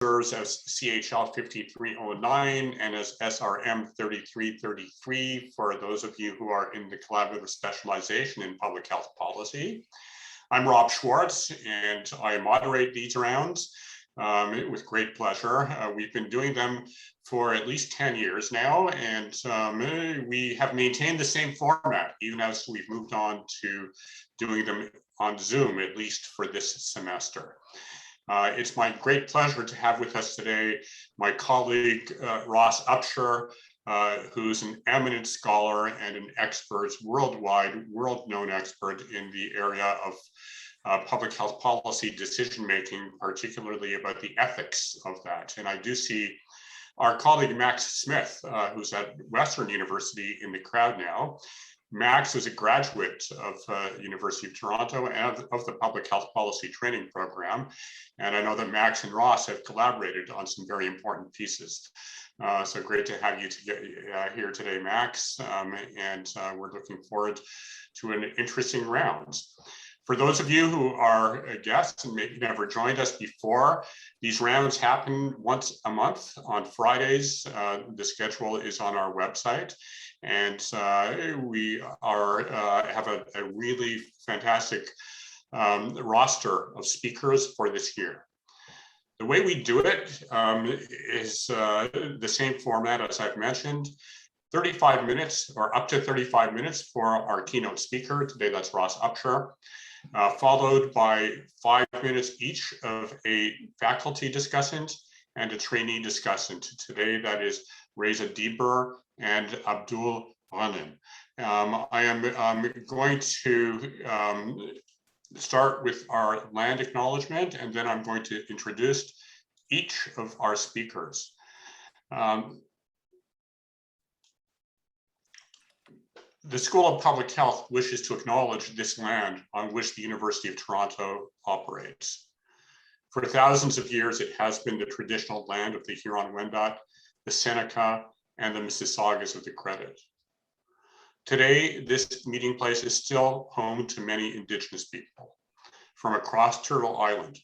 serves as CHL 5309 and as SRM 3333 for those of you who are in the collaborative specialization in public health policy. I'm Rob Schwartz, and I moderate these rounds with great pleasure. We've been doing them for at least 10 years now, and we have maintained the same format, even as we've moved on to doing them on Zoom, at least for this semester. It's my great pleasure to have with us today my colleague, Ross Upshur, who's an eminent scholar and an expert, world-known expert in the area of public health policy decision-making, particularly about the ethics of that. And I do see our colleague, Max Smith, who's at Western University in the crowd now. Max is a graduate of University of Toronto and of the Public Health Policy Training Program. And I know that Max and Ross have collaborated on some very important pieces. So great to have you here today, Max. And we're looking forward to an interesting round. For those of you who are guests and maybe never joined us before, these rounds happen once a month on Fridays. The schedule is on our website. And we have a really fantastic roster of speakers for this year. The way we do it is the same format as I've mentioned. 35 minutes or up to 35 minutes for our keynote speaker. Today, that's Ross Upshur. Followed by 5 minutes each of a faculty discussant and a trainee discussant. Today, that is Reza Dibur and Abdul Ghanim. I am going to start with our land acknowledgement, and then I'm going to introduce each of our speakers. The School of Public Health wishes to acknowledge this land on which the University of Toronto operates. For thousands of years, it has been the traditional land of the Huron-Wendat, the Seneca, and the Mississaugas of the Credit. Today, this meeting place is still home to many Indigenous people from across Turtle Island.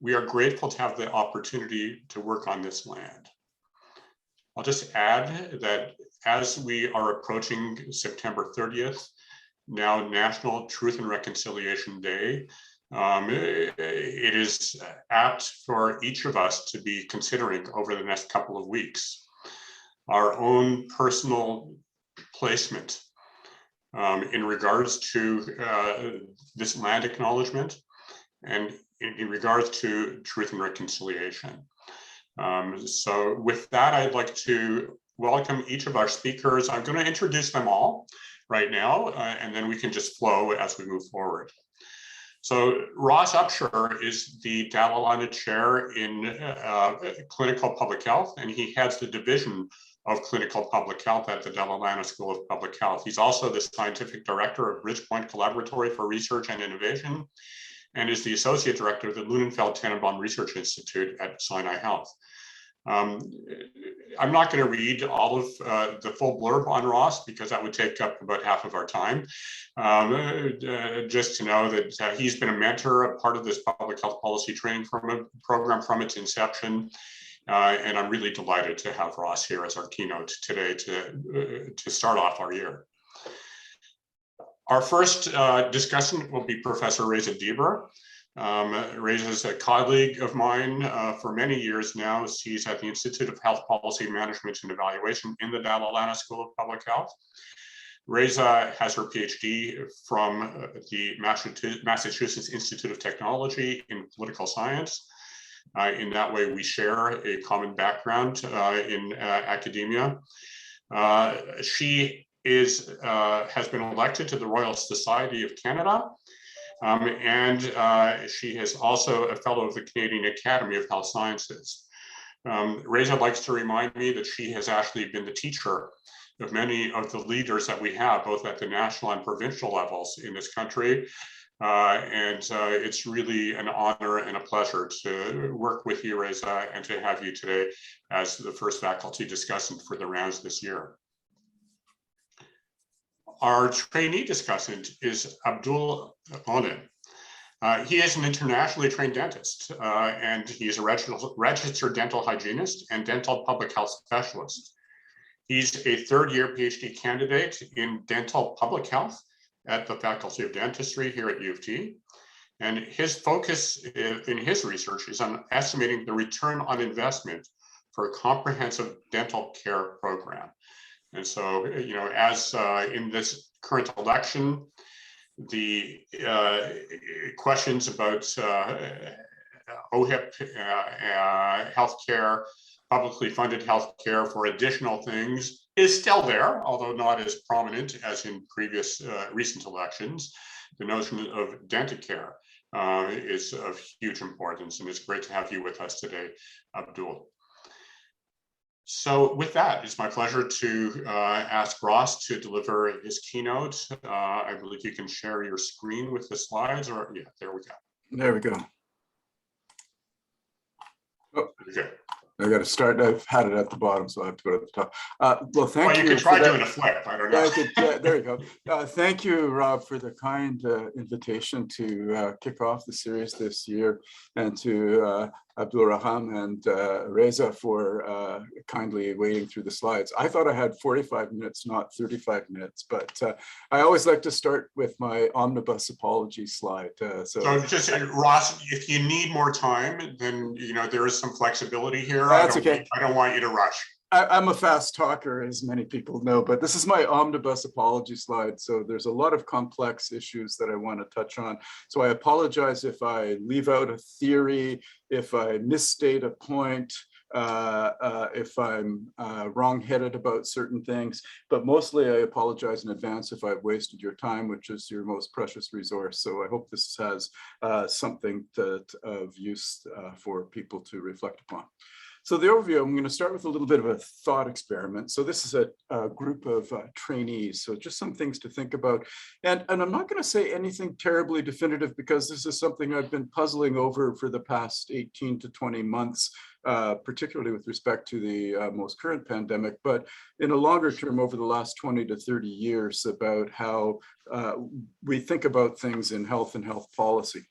We are grateful to have the opportunity to work on this land. I'll just add that as we are approaching September 30th, now National Truth and Reconciliation Day, it is apt for each of us to be considering over the next couple of weeks our own personal placement in regards to this land acknowledgement and in regards to truth and reconciliation. So with that, I'd like to welcome each of our speakers. I'm going to introduce them all right now, and then we can just flow as we move forward. So Ross Upshur is the Dalla Lana Chair in Clinical Public Health, and he heads the Division of Clinical Public Health at the Dalla Lana School of Public Health. He's also the Scientific Director of Ridgepoint Collaboratory for Research and Innovation, and is the Associate Director of the Lunenfeld Tannenbaum Research Institute at Sinai Health. I'm not going to read all of the full blurb on Ross because that would take up about half of our time. Just to know that he's been a mentor, a part of this public health policy training program from its inception. And I'm really delighted to have Ross here as our keynote today to start off our year. Our first discussant will be Professor Reza Dibur. Reza is a colleague of mine for many years now. He's at the Institute of Health Policy Management and Evaluation in the Dalla Lana School of Public Health. Reza has her PhD from the Massachusetts Institute of Technology in Political Science. In that way, we share a common background in academia. She has been elected to the Royal Society of Canada. And she is also a fellow of the Canadian Academy of Health Sciences. Reza likes to remind me that she has actually been the teacher of many of the leaders that we have, both at the national and provincial levels in this country. And it's really an honor and a pleasure to work with you, Reza, and to have you today as the first faculty discussant for the rounds this year. Our trainee discussant is Abdul Ghanim. He is an internationally trained dentist, and he's a registered dental hygienist and dental public health specialist. He's a third-year PhD candidate in dental public health at the Faculty of Dentistry here at U of T. And his focus in his research is on estimating the return on investment for a comprehensive dental care program. And so, as in this current election, the questions about OHIP healthcare, publicly funded healthcare for additional things is still there, although not as prominent as in previous recent elections. The notion of Dentacare is of huge importance, and it's great to have you with us today, Abdul. So with that, it's my pleasure to ask Ross to deliver his keynote. I believe you can share your screen with the slides, or yeah, there we go. There we go. Oh. Okay. I got to start. I've had it at the bottom, so I have to go to the top. Well, thank you. You could try doing a flip. I don't know. Yeah, there you go. Thank you, Rob, for the kind invitation to kick off the series this year, and to Abdul Raham and Reza for kindly wading through the slides. I thought I had 45 minutes, not 35 minutes, but I always like to start with my omnibus apology slide. So just, Ross, if you need more time, then there is some flexibility here. That's okay. I don't want you to rush. I'm a fast talker, as many people know, but this is my omnibus apology slide. So there's a lot of complex issues that I want to touch on. So I apologize if I leave out a theory, if I misstate a point, if I'm wrong-headed about certain things, but mostly I apologize in advance if I've wasted your time, which is your most precious resource. So I hope this has something of use for people to reflect upon. So the overview, I'm going to start with a little bit of a thought experiment. So this is a group of trainees, so just some things to think about. And I'm not going to say anything terribly definitive, because this is something I've been puzzling over for the past 18 to 20 months, particularly with respect to the most current pandemic, but in a longer term over the last 20 to 30 years about how we think about things in health and health policy.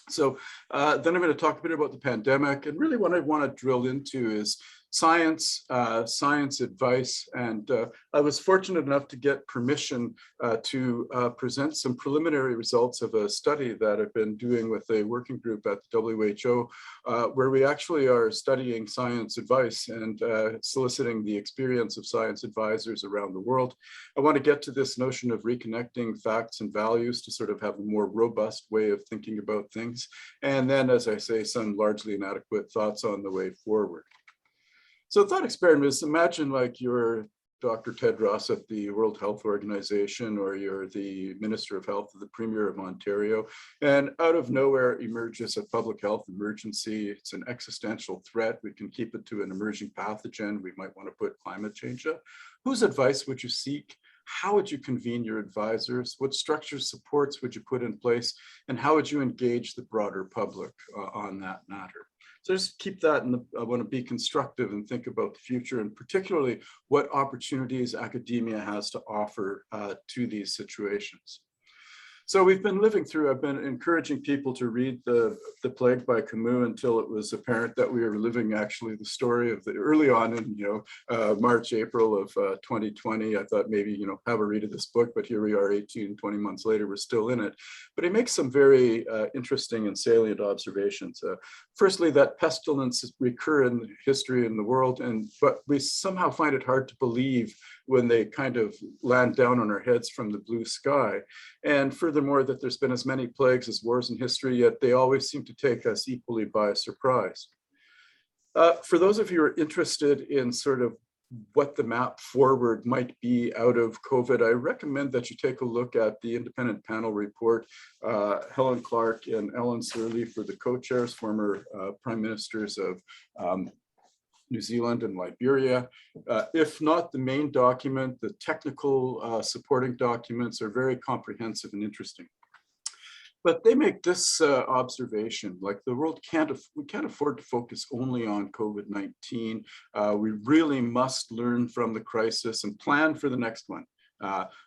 So then I'm going to talk a bit about the pandemic, and really what I want to drill into is science, science advice. And I was fortunate enough to get permission to present some preliminary results of a study that I've been doing with a working group at the WHO, where we actually are studying science advice and soliciting the experience of science advisors around the world. I want to get to this notion of reconnecting facts and values to sort of have a more robust way of thinking about things. And then, as I say, some largely inadequate thoughts on the way forward. So thought experiment is, imagine like you're Dr. Tedros at the World Health Organization, or you're the Minister of Health, or the Premier of Ontario, and out of nowhere emerges a public health emergency. It's an existential threat. We can keep it to an emerging pathogen. We might want to put climate change up. Whose advice would you seek? How would you convene your advisors? What structures, supports would you put in place? And how would you engage the broader public on that matter? So just keep that, and I want to be constructive and think about the future, and particularly what opportunities academia has to offer to these situations. So we've been living through, I've been encouraging people to read The Plague by Camus until it was apparent that we were living actually the story of the early on in, March, April of 2020. I thought maybe, have a read of this book, but here we are 18, 20 months later, we're still in it. But he makes some very interesting and salient observations. Firstly, that pestilences recur in history in the world, but we somehow find it hard to believe when they kind of land down on our heads from the blue sky. And furthermore, that there's been as many plagues as wars in history, yet they always seem to take us equally by surprise. For those of you who are interested in sort of what the map forward might be out of COVID, I recommend that you take a look at the independent panel report. Helen Clark and Ellen Sirleaf were the co-chairs, former prime ministers of New Zealand and Liberia. If not the main document, the technical supporting documents are very comprehensive and interesting. But they make this observation, like the world we can't afford to focus only on COVID-19. We really must learn from the crisis and plan for the next one.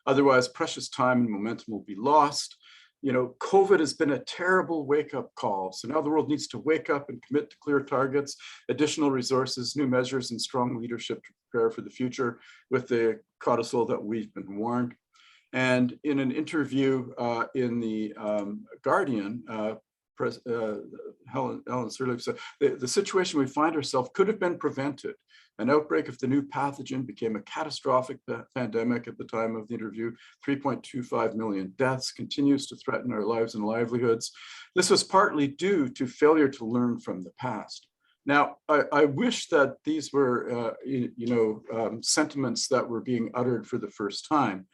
Otherwise, precious time and momentum will be lost. COVID has been a terrible wake-up call. So now the world needs to wake up and commit to clear targets, additional resources, new measures, and strong leadership to prepare for the future with the codicil that we've been warned. And in an interview in the Guardian, Helen Sirleaf said, the situation we find ourselves could have been prevented. An outbreak of the new pathogen became a catastrophic pandemic at the time of the interview. 3.25 million deaths, continues to threaten our lives and livelihoods. This was partly due to failure to learn from the past. Now, I wish that these were, sentiments that were being uttered for the first time.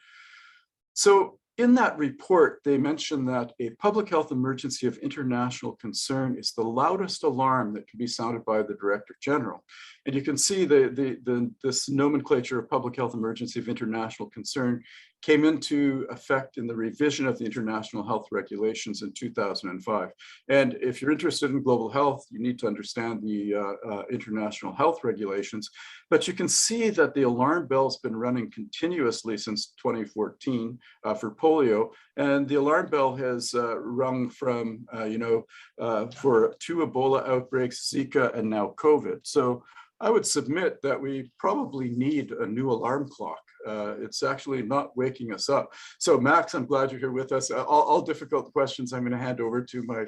So in that report, they mentioned that a public health emergency of international concern is the loudest alarm that can be sounded by the Director General. And you can see this nomenclature of public health emergency of international concern came into effect in the revision of the international health regulations in 2005. And if you're interested in global health, you need to understand the international health regulations. But you can see that the alarm bell's been running continuously since 2014 for polio. And the alarm bell has rung from, for 2 Ebola outbreaks, Zika, and now COVID. So I would submit that we probably need a new alarm clock. It's actually not waking us up. So Max, I'm glad you're here with us. All difficult questions I'm going to hand over to my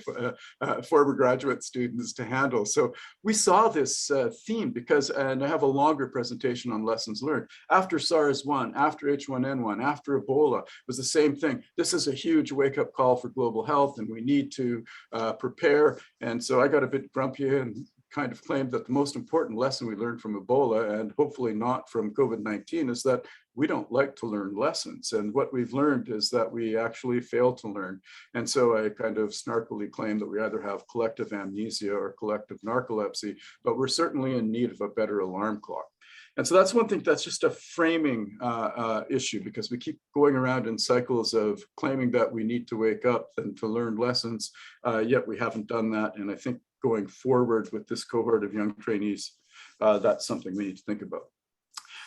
former graduate students to handle. So we saw this theme because, and I have a longer presentation on lessons learned. After SARS-1, after H1N1, after Ebola, it was the same thing. This is a huge wake-up call for global health, and we need to prepare. And so I got a bit grumpy and kind of claimed that the most important lesson we learned from Ebola, and hopefully not from COVID-19, is that we don't like to learn lessons. And what we've learned is that we actually fail to learn. And so I kind of snarkily claim that we either have collective amnesia or collective narcolepsy, but we're certainly in need of a better alarm clock. And so that's one thing that's just a framing issue, because we keep going around in cycles of claiming that we need to wake up and to learn lessons, yet we haven't done that. And I think going forward with this cohort of young trainees, that's something we need to think about.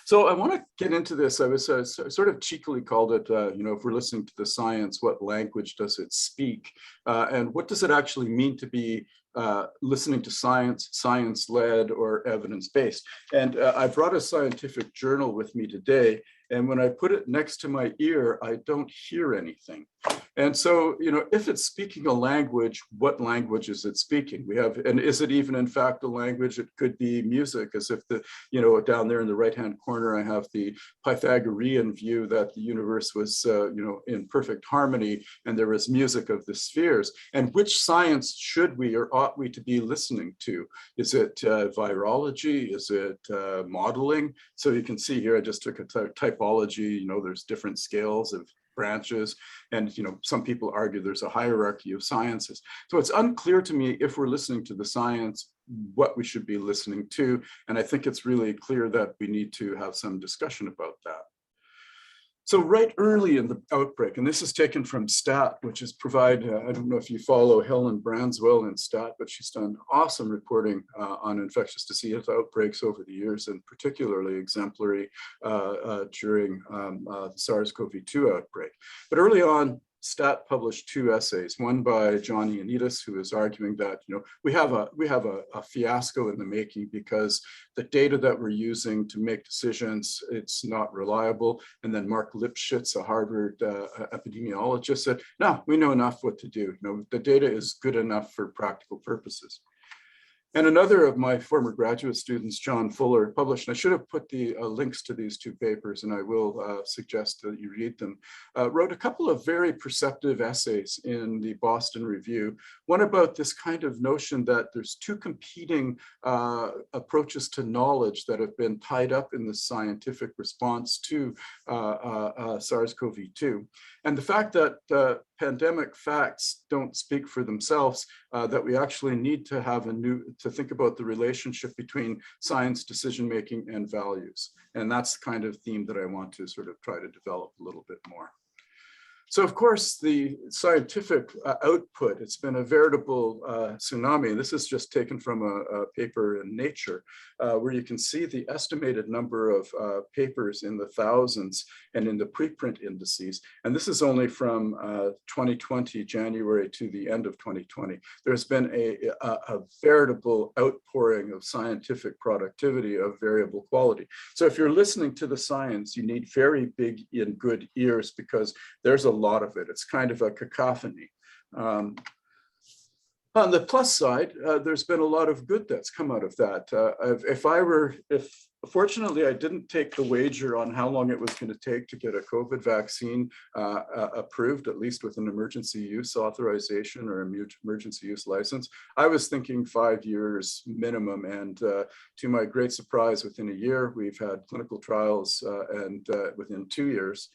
So I want to get into this. I was sort of cheekily called it, if we're listening to the science, what language does it speak? And what does it actually mean to be listening to science, science-led or evidence-based? And I brought a scientific journal with me today. And when I put it next to my ear, I don't hear anything. And so, if it's speaking a language, what language is it speaking? We have, and is it even in fact a language? It could be music, as if down there in the right-hand corner, I have the Pythagorean view that the universe was, in perfect harmony, and there was music of the spheres. And which science should we or ought we to be listening to? Is it virology? Is it modeling? So you can see here, I just took a typology, there's different scales of branches, and some people argue there's a hierarchy of sciences. So it's unclear to me, if we're listening to the science, what we should be listening to. And I think it's really clear that we need to have some discussion about that. So right early in the outbreak, and this is taken from STAT, which is I don't know if you follow Helen Branswell in STAT, but she's done awesome reporting on infectious disease outbreaks over the years, and particularly exemplary during the SARS-CoV-2 outbreak. But early on, STAT published 2 essays, one by John Ioannidis, who is arguing that we have a fiasco in the making because the data that we're using to make decisions, it's not reliable. And then Mark Lipschitz, a Harvard epidemiologist, said, no, we know enough what to do. The data is good enough for practical purposes. And another of my former graduate students, John Fuller, published, and I should have put the links to these 2 papers, and I will suggest that you read them, wrote a couple of very perceptive essays in the Boston Review. One about this kind of notion that there's 2 competing approaches to knowledge that have been tied up in the scientific response to SARS-CoV-2. And the fact that pandemic facts don't speak for themselves, that we actually need to have to think about the relationship between science, decision-making, and values. And that's the kind of theme that I want to sort of try to develop a little bit more. So of course, the scientific output, it's been a veritable tsunami. This is just taken from a paper in Nature, where you can see the estimated number of papers in the thousands and in the preprint indices. And this is only from 2020, January to the end of 2020. There's been a veritable outpouring of scientific productivity of variable quality. So if you're listening to the science, you need very big and good ears, because there's a lot of it. It's kind of a cacophony. On the plus side, there's been a lot of good that's come out of that. Fortunately, I didn't take the wager on how long it was going to take to get a COVID vaccine approved, at least with an emergency use authorization or emergency use license. I was thinking 5 years minimum, and to my great surprise, within a year, we've had clinical trials, and within 2 years,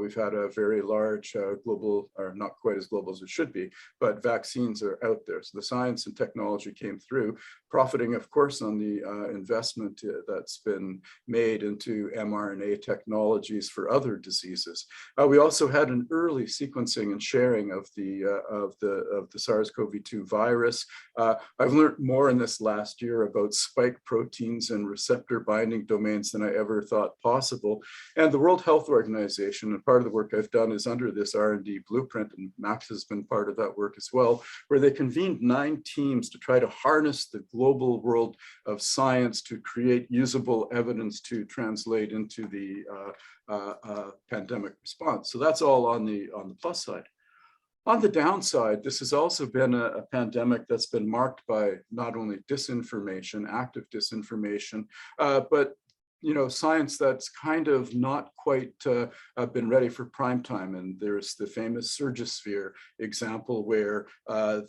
we've had a very large global, or not quite as global as it should be, but vaccines are out there. So the science and technology came through, profiting, of course, on the investment that's been made into mRNA technologies for other diseases. We also had an early sequencing and sharing of the SARS-CoV-2 virus. I've learned more in this last year about spike proteins and receptor binding domains than I ever thought possible. And the World Health Organization, and part of the work I've done is under this R&D blueprint, and Max has been part of that work as well, where they convened 9 teams to try to harness the global world of science to create usable evidence to translate into the pandemic response. So that's all on the plus side. On the downside, this has also been a pandemic that's been marked by not only disinformation, active disinformation, but science that's kind of not quite been ready for prime time. And there's the famous Surgisphere example where a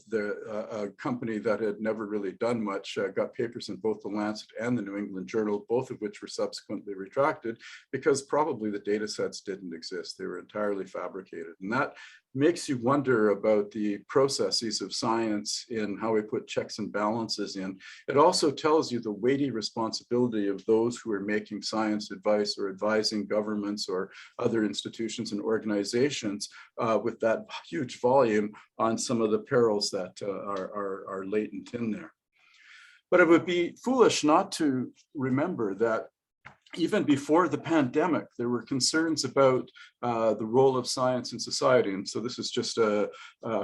company that had never really done much got papers in both the Lancet and the New England Journal, both of which were subsequently retracted because probably the data sets didn't exist. They were entirely fabricated. And that makes you wonder about the processes of science in how we put checks and balances in. It also tells you the weighty responsibility of those who are making science advice or advising governments or other institutions and organizations with that huge volume on some of the perils that are latent in there. But it would be foolish not to remember that even before the pandemic, there were concerns about the role of science in society. And so this is just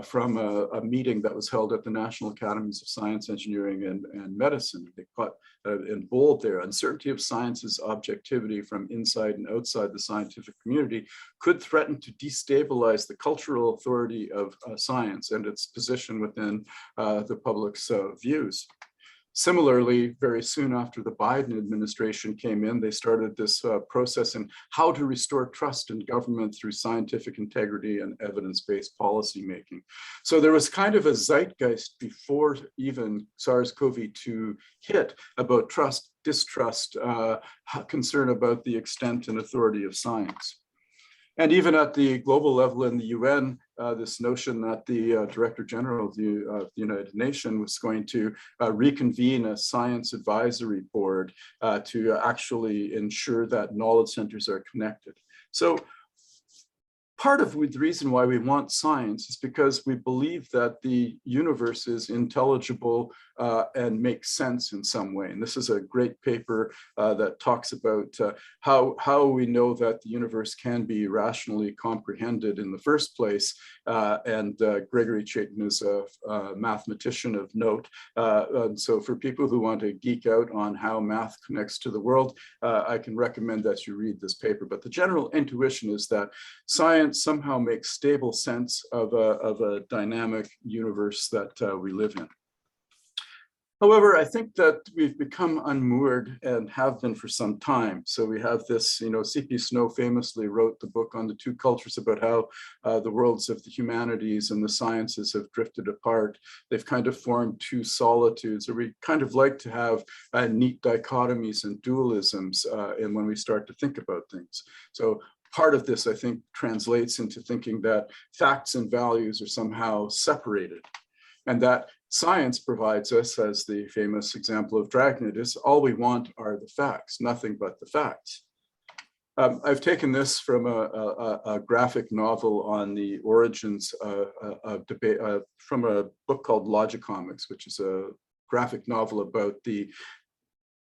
from a meeting that was held at the National Academies of Science, Engineering, and Medicine. They put in bold there, uncertainty of science's objectivity from inside and outside the scientific community could threaten to destabilize the cultural authority of science and its position within the public's views. Similarly, very soon after the Biden administration came in, they started this process in how to restore trust in government through scientific integrity and evidence-based policymaking. So there was kind of a zeitgeist before even SARS-CoV-2 hit about trust, distrust, concern about the extent and authority of science. And even at the global level in the UN, this notion that the Director General of the United Nations was going to reconvene a science advisory board to actually ensure that knowledge centers are connected. So part of the reason why we want science is because we believe that the universe is intelligible and makes sense in some way. And this is a great paper that talks about how we know that the universe can be rationally comprehended in the first place. And Gregory Chaitin is a mathematician of note. And so for people who want to geek out on how math connects to the world, I can recommend that you read this paper. But the general intuition is that science somehow makes stable sense of a dynamic universe that we live in. However, I think that we've become unmoored and have been for some time. So we have this, C.P. Snow famously wrote the book on the two cultures about how the worlds of the humanities and the sciences have drifted apart. They've kind of formed two solitudes, or we kind of like to have neat dichotomies and dualisms and when we start to think about things. So part of this, I think, translates into thinking that facts and values are somehow separated, and that science provides us, as the famous example of Dragnet is, all we want are the facts, nothing but the facts. I've taken this from a graphic novel on the origins of debate from a book called Logicomics, which is a graphic novel about the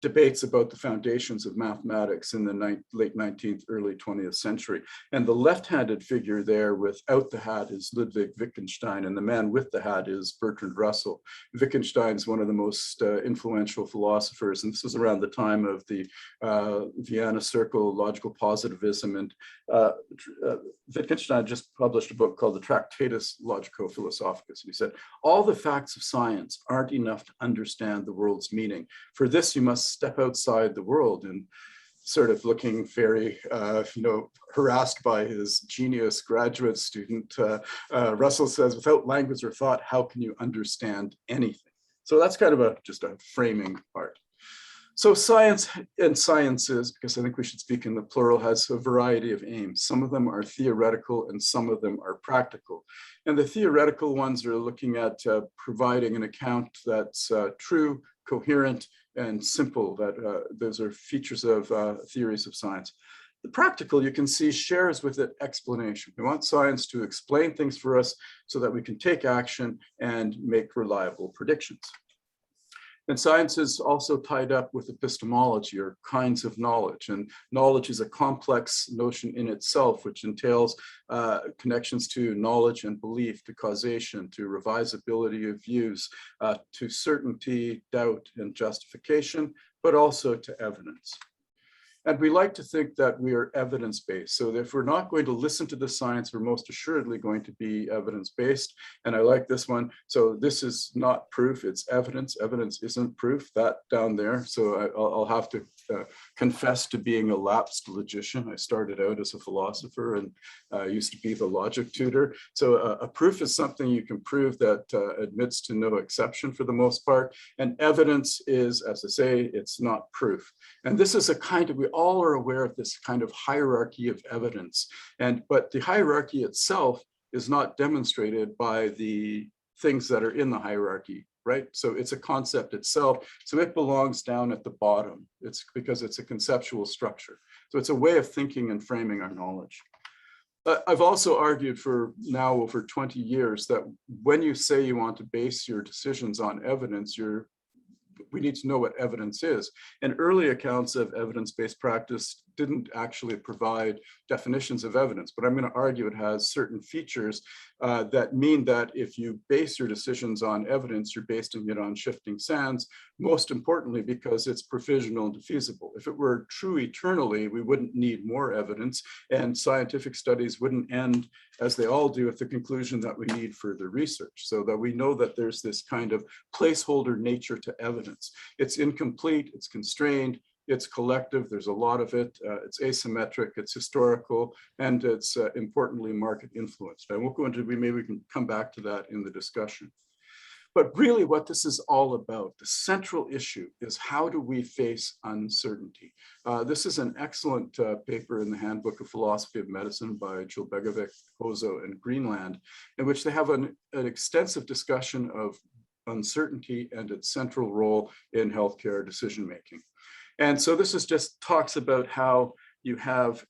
debates about the foundations of mathematics in the late 19th, early 20th century. And the left-handed figure there without the hat is Ludwig Wittgenstein, and the man with the hat is Bertrand Russell. Wittgenstein's one of the most influential philosophers, and this was around the time of the Vienna Circle, logical positivism, and Wittgenstein just published a book called the Tractatus Logico-Philosophicus. And he said, all the facts of science aren't enough to understand the world's meaning. For this, you must step outside the world. And sort of looking very, harassed by his genius graduate student, Russell says, without language or thought, how can you understand anything? So that's kind of just a framing part. So science and sciences, because I think we should speak in the plural, has a variety of aims. Some of them are theoretical and some of them are practical. And the theoretical ones are looking at providing an account that's true, coherent, and simple. That those are features of theories of science. The practical, you can see, shares with it explanation. We want science to explain things for us so that we can take action and make reliable predictions. And science is also tied up with epistemology, or kinds of knowledge. And knowledge is a complex notion in itself, which entails connections to knowledge and belief, to causation, to revisability of views, to certainty, doubt, and justification, but also to evidence. And we like to think that we are evidence-based. So if we're not going to listen to the science, we're most assuredly going to be evidence-based. And I like this one. So this is not proof, it's evidence. Evidence isn't proof, that down there. So I'll have to confess to being a lapsed logician. I started out as a philosopher and used to be the logic tutor. So a proof is something you can prove that admits to no exception for the most part. And evidence is, as I say, it's not proof. And this is a kind of, we all are aware of this kind of hierarchy of evidence. But the hierarchy itself is not demonstrated by the things that are in the hierarchy, right? So it's a concept itself. So it belongs down at the bottom. It's because it's a conceptual structure. So it's a way of thinking and framing our knowledge. I've also argued for now over 20 years that when you say you want to base your decisions on evidence, we need to know what evidence is. And early accounts of evidence-based practice didn't actually provide definitions of evidence, but I'm going to argue it has certain features that mean that if you base your decisions on evidence, you're basing it on shifting sands, most importantly, because it's provisional and defeasible. If it were true eternally, we wouldn't need more evidence, and scientific studies wouldn't end, as they all do, at the conclusion that we need further research, so that we know that there's this kind of placeholder nature to evidence. It's incomplete, it's constrained, it's collective, there's a lot of it, it's asymmetric, it's historical, and it's importantly market influenced. I won't go into, maybe we can come back to that in the discussion. But really what this is all about, the central issue, is how do we face uncertainty? This is an excellent paper in the Handbook of Philosophy of Medicine by Jilbegovic, Hozo, and Greenland, in which they have an extensive discussion of uncertainty and its central role in healthcare decision-making. And so this is just talks about how you have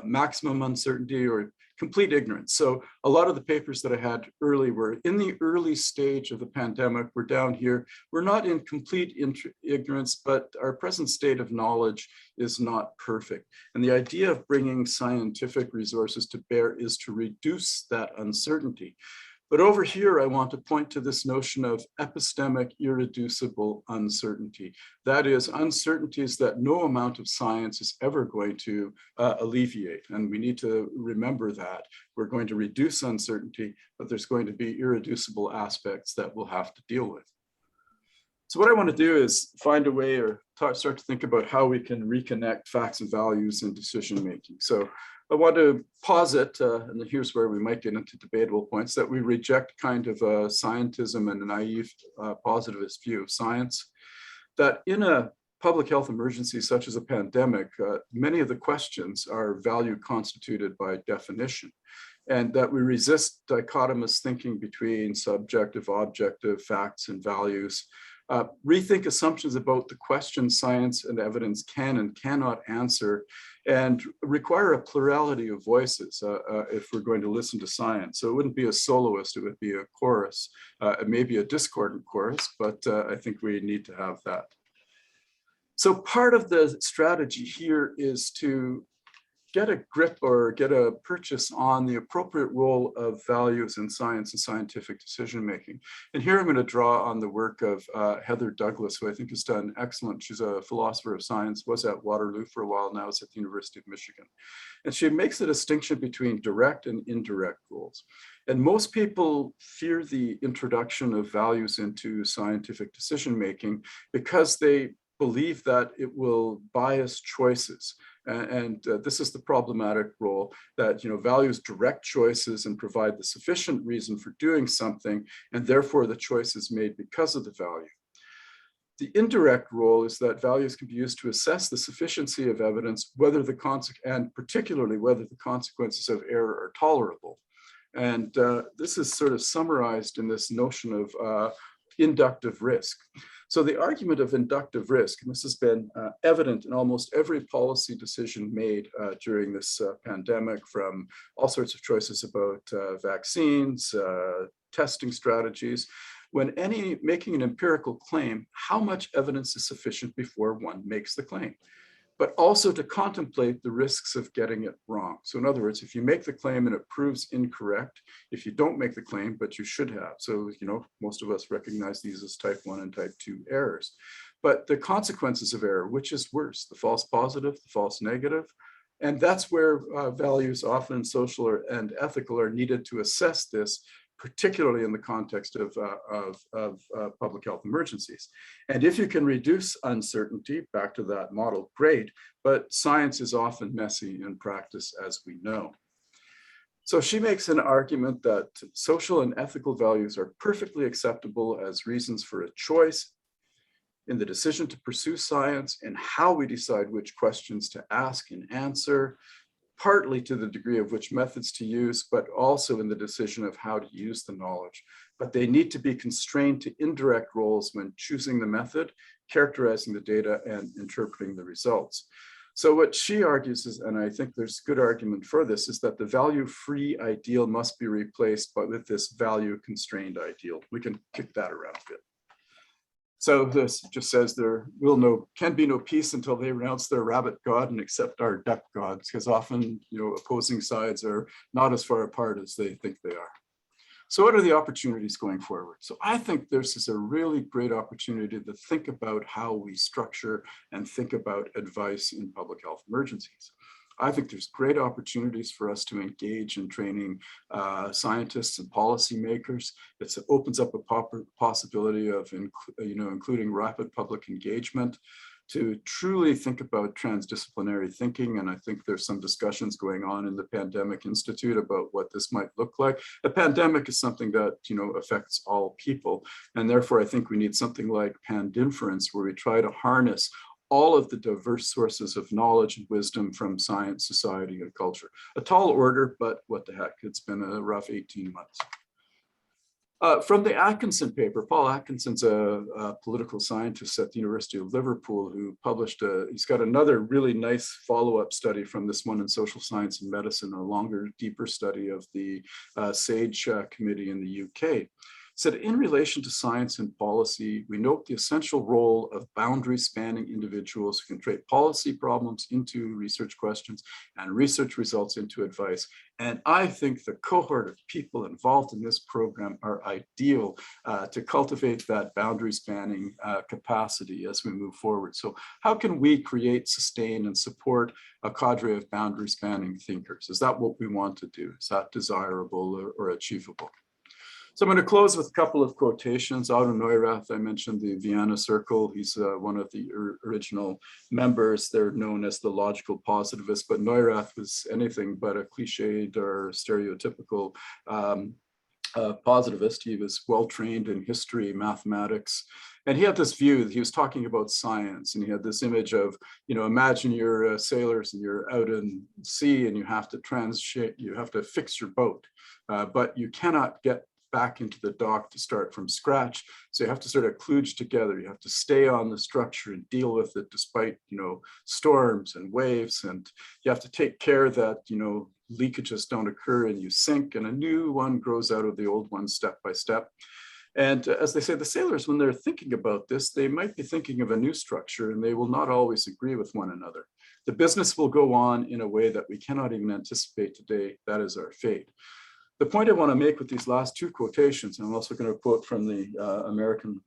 maximum uncertainty or complete ignorance. So a lot of the papers that I had early were in the early stage of the pandemic. We're down here. We're not in complete ignorance, but our present state of knowledge is not perfect. And the idea of bringing scientific resources to bear is to reduce that uncertainty. But over here, I want to point to this notion of epistemic irreducible uncertainty. That is, uncertainties that no amount of science is ever going to alleviate. And we need to remember that. We're going to reduce uncertainty, but there's going to be irreducible aspects that we'll have to deal with. So what I want to do is find a way or start to think about how we can reconnect facts and values in decision making. So I want to posit, and here's where we might get into debatable points, that we reject kind of a scientism and a naive positivist view of science, that in a public health emergency such as a pandemic, many of the questions are value constituted by definition, and that we resist dichotomous thinking between subjective, objective facts and values. rethink assumptions about the questions science and evidence can and cannot answer, and require a plurality of voices if we're going to listen to science. So it wouldn't be a soloist, it would be a chorus, maybe a discordant chorus, but I think we need to have that. So part of the strategy here is to get a grip or get a purchase on the appropriate role of values in science and scientific decision-making. And here I'm going to draw on the work of Heather Douglas, who I think has done excellent. She's a philosopher of science, was at Waterloo for a while, now is at the University of Michigan. And she makes a distinction between direct and indirect roles. And most people fear the introduction of values into scientific decision-making because they believe that it will bias choices. And this is the problematic role that, values direct choices and provide the sufficient reason for doing something, and therefore the choice is made because of the value. The indirect role is that values can be used to assess the sufficiency of evidence, and particularly whether the consequences of error are tolerable. And this is sort of summarized in this notion of inductive risk. So the argument of inductive risk, and this has been evident in almost every policy decision made during this pandemic, from all sorts of choices about vaccines, testing strategies, when making an empirical claim, how much evidence is sufficient before one makes the claim, but also to contemplate the risks of getting it wrong. So in other words, if you make the claim and it proves incorrect, if you don't make the claim, but you should have. So, most of us recognize these as type 1 and type 2 errors. But the consequences of error, which is worse, the false positive, the false negative, and that's where values, often social and ethical, are needed to assess this, particularly in the context of public health emergencies. And if you can reduce uncertainty, back to that model, great, but science is often messy in practice, as we know. So she makes an argument that social and ethical values are perfectly acceptable as reasons for a choice in the decision to pursue science and how we decide which questions to ask and answer, partly to the degree of which methods to use, but also in the decision of how to use the knowledge. But they need to be constrained to indirect roles when choosing the method, characterizing the data, and interpreting the results. So what she argues is, and I think there's good argument for this, is that the value-free ideal must be replaced with this value-constrained ideal. We can kick that around a bit. So this just says there can be no peace until they renounce their rabbit god and accept our duck gods, because often, opposing sides are not as far apart as they think they are. So what are the opportunities going forward? So I think this is a really great opportunity to think about how we structure and think about advice in public health emergencies. I think there's great opportunities for us to engage in training scientists and policymakers. It opens up a possibility of including rapid public engagement to truly think about transdisciplinary thinking. And I think there's some discussions going on in the Pandemic Institute about what this might look like. A pandemic is something that affects all people. And therefore, I think we need something like Pandinference, where we try to harness all of the diverse sources of knowledge and wisdom from science, society, and culture. A tall order, but what the heck, it's been a rough 18 months. From the Atkinson paper, Paul Atkinson's a political scientist at the University of Liverpool who published, he's got another really nice follow-up study from this one in social science and medicine, a longer, deeper study of the SAGE committee in the UK. Said, in relation to science and policy, we note the essential role of boundary-spanning individuals who can translate policy problems into research questions and research results into advice. And I think the cohort of people involved in this program are ideal to cultivate that boundary-spanning capacity as we move forward. So how can we create, sustain, and support a cadre of boundary-spanning thinkers? Is that what we want to do? Is that desirable or achievable? So I'm going to close with a couple of quotations. Otto Neurath, I mentioned the Vienna Circle. He's one of the original members. They're known as the logical positivists, but Neurath was anything but a cliched or stereotypical positivist. He was well-trained in history, mathematics, and he had this view that he was talking about science, and he had this image of, imagine you're sailors and you're out in sea and you have to fix your boat, but you cannot get back into the dock to start from scratch. So you have to sort of kludge together. You have to stay on the structure and deal with it despite, storms and waves. And you have to take care that, leakages don't occur and you sink and a new one grows out of the old one step by step. And as they say, the sailors, when they're thinking about this, they might be thinking of a new structure and they will not always agree with one another. The business will go on in a way that we cannot even anticipate today. That is our fate. The point I want to make with these last two quotations, and I'm also going to quote from the American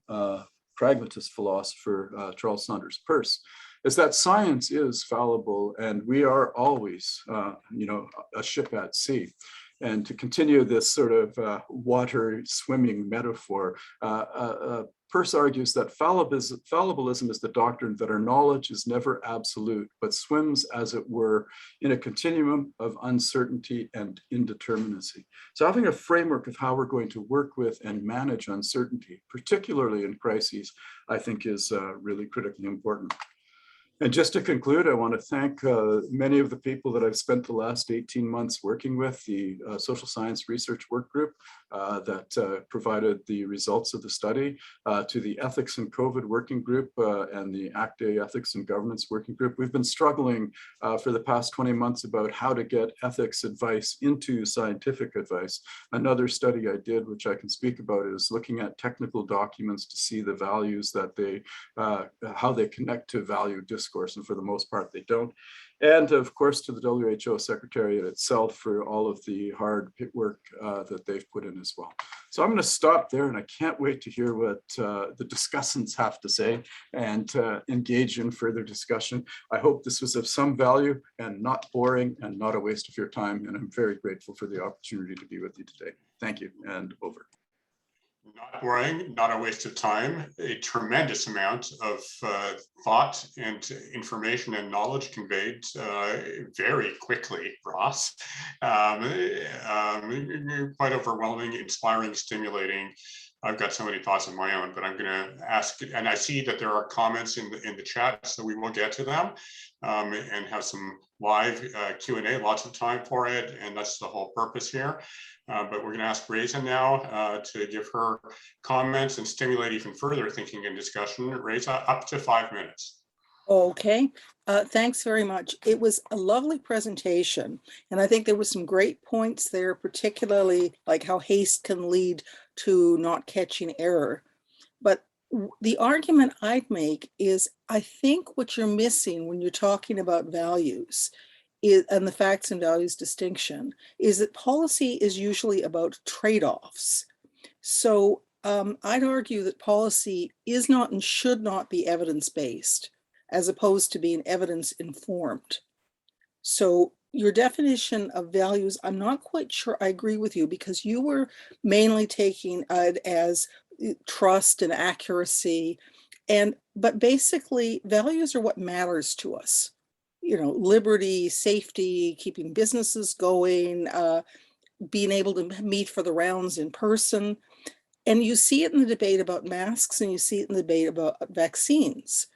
pragmatist philosopher, Charles Saunders Peirce, is that science is fallible and we are always, a ship at sea. And to continue this sort of water swimming metaphor, Peirce argues that fallibilism is the doctrine that our knowledge is never absolute, but swims, as it were, in a continuum of uncertainty and indeterminacy. So having a framework of how we're going to work with and manage uncertainty, particularly in crises, I think is really critically important. And just to conclude, I want to thank many of the people that I've spent the last 18 months working with, the Social Science Research Work Group that provided the results of the study, to the Ethics and COVID Working Group and the ACTA Ethics and Governance Working Group. We've been struggling for the past 20 months about how to get ethics advice into scientific advice. Another study I did, which I can speak about, is looking at technical documents to see the values that they, how they connect to value discourse. And for the most part, they don't. And of course, to the WHO Secretariat itself for all of the hard work that they've put in as well. So I'm going to stop there, and I can't wait to hear what the discussants have to say and engage in further discussion. I hope this was of some value and not boring and not a waste of your time. And I'm very grateful for the opportunity to be with you today. Thank you, and over. Not boring, not a waste of time, a tremendous amount of thought and information and knowledge conveyed very quickly, Ross. Quite overwhelming, inspiring, stimulating. I've got so many thoughts of my own, but I'm going to ask, and I see that there are comments in the chat, so we will get to them and have some live Q&A, lots of time for it, and that's the whole purpose here. But we're going to ask Reza now to give her comments and stimulate even further thinking and discussion. Reza, up to 5 minutes. Okay, thanks very much. It was a lovely presentation, and I think there were some great points there, particularly like how haste can lead to not catching error. But the argument I'd make is I think what you're missing when you're talking about values and the facts and values distinction is that policy is usually about trade-offs. So I'd argue that policy is not and should not be evidence-based, as opposed to being evidence-informed. So your definition of values, I'm not quite sure I agree with you, because you were mainly taking it as trust and accuracy, but basically values are what matters to us. Liberty, safety, keeping businesses going, being able to meet for the rounds in person. And you see it in the debate about masks, and you see it in the debate about vaccines.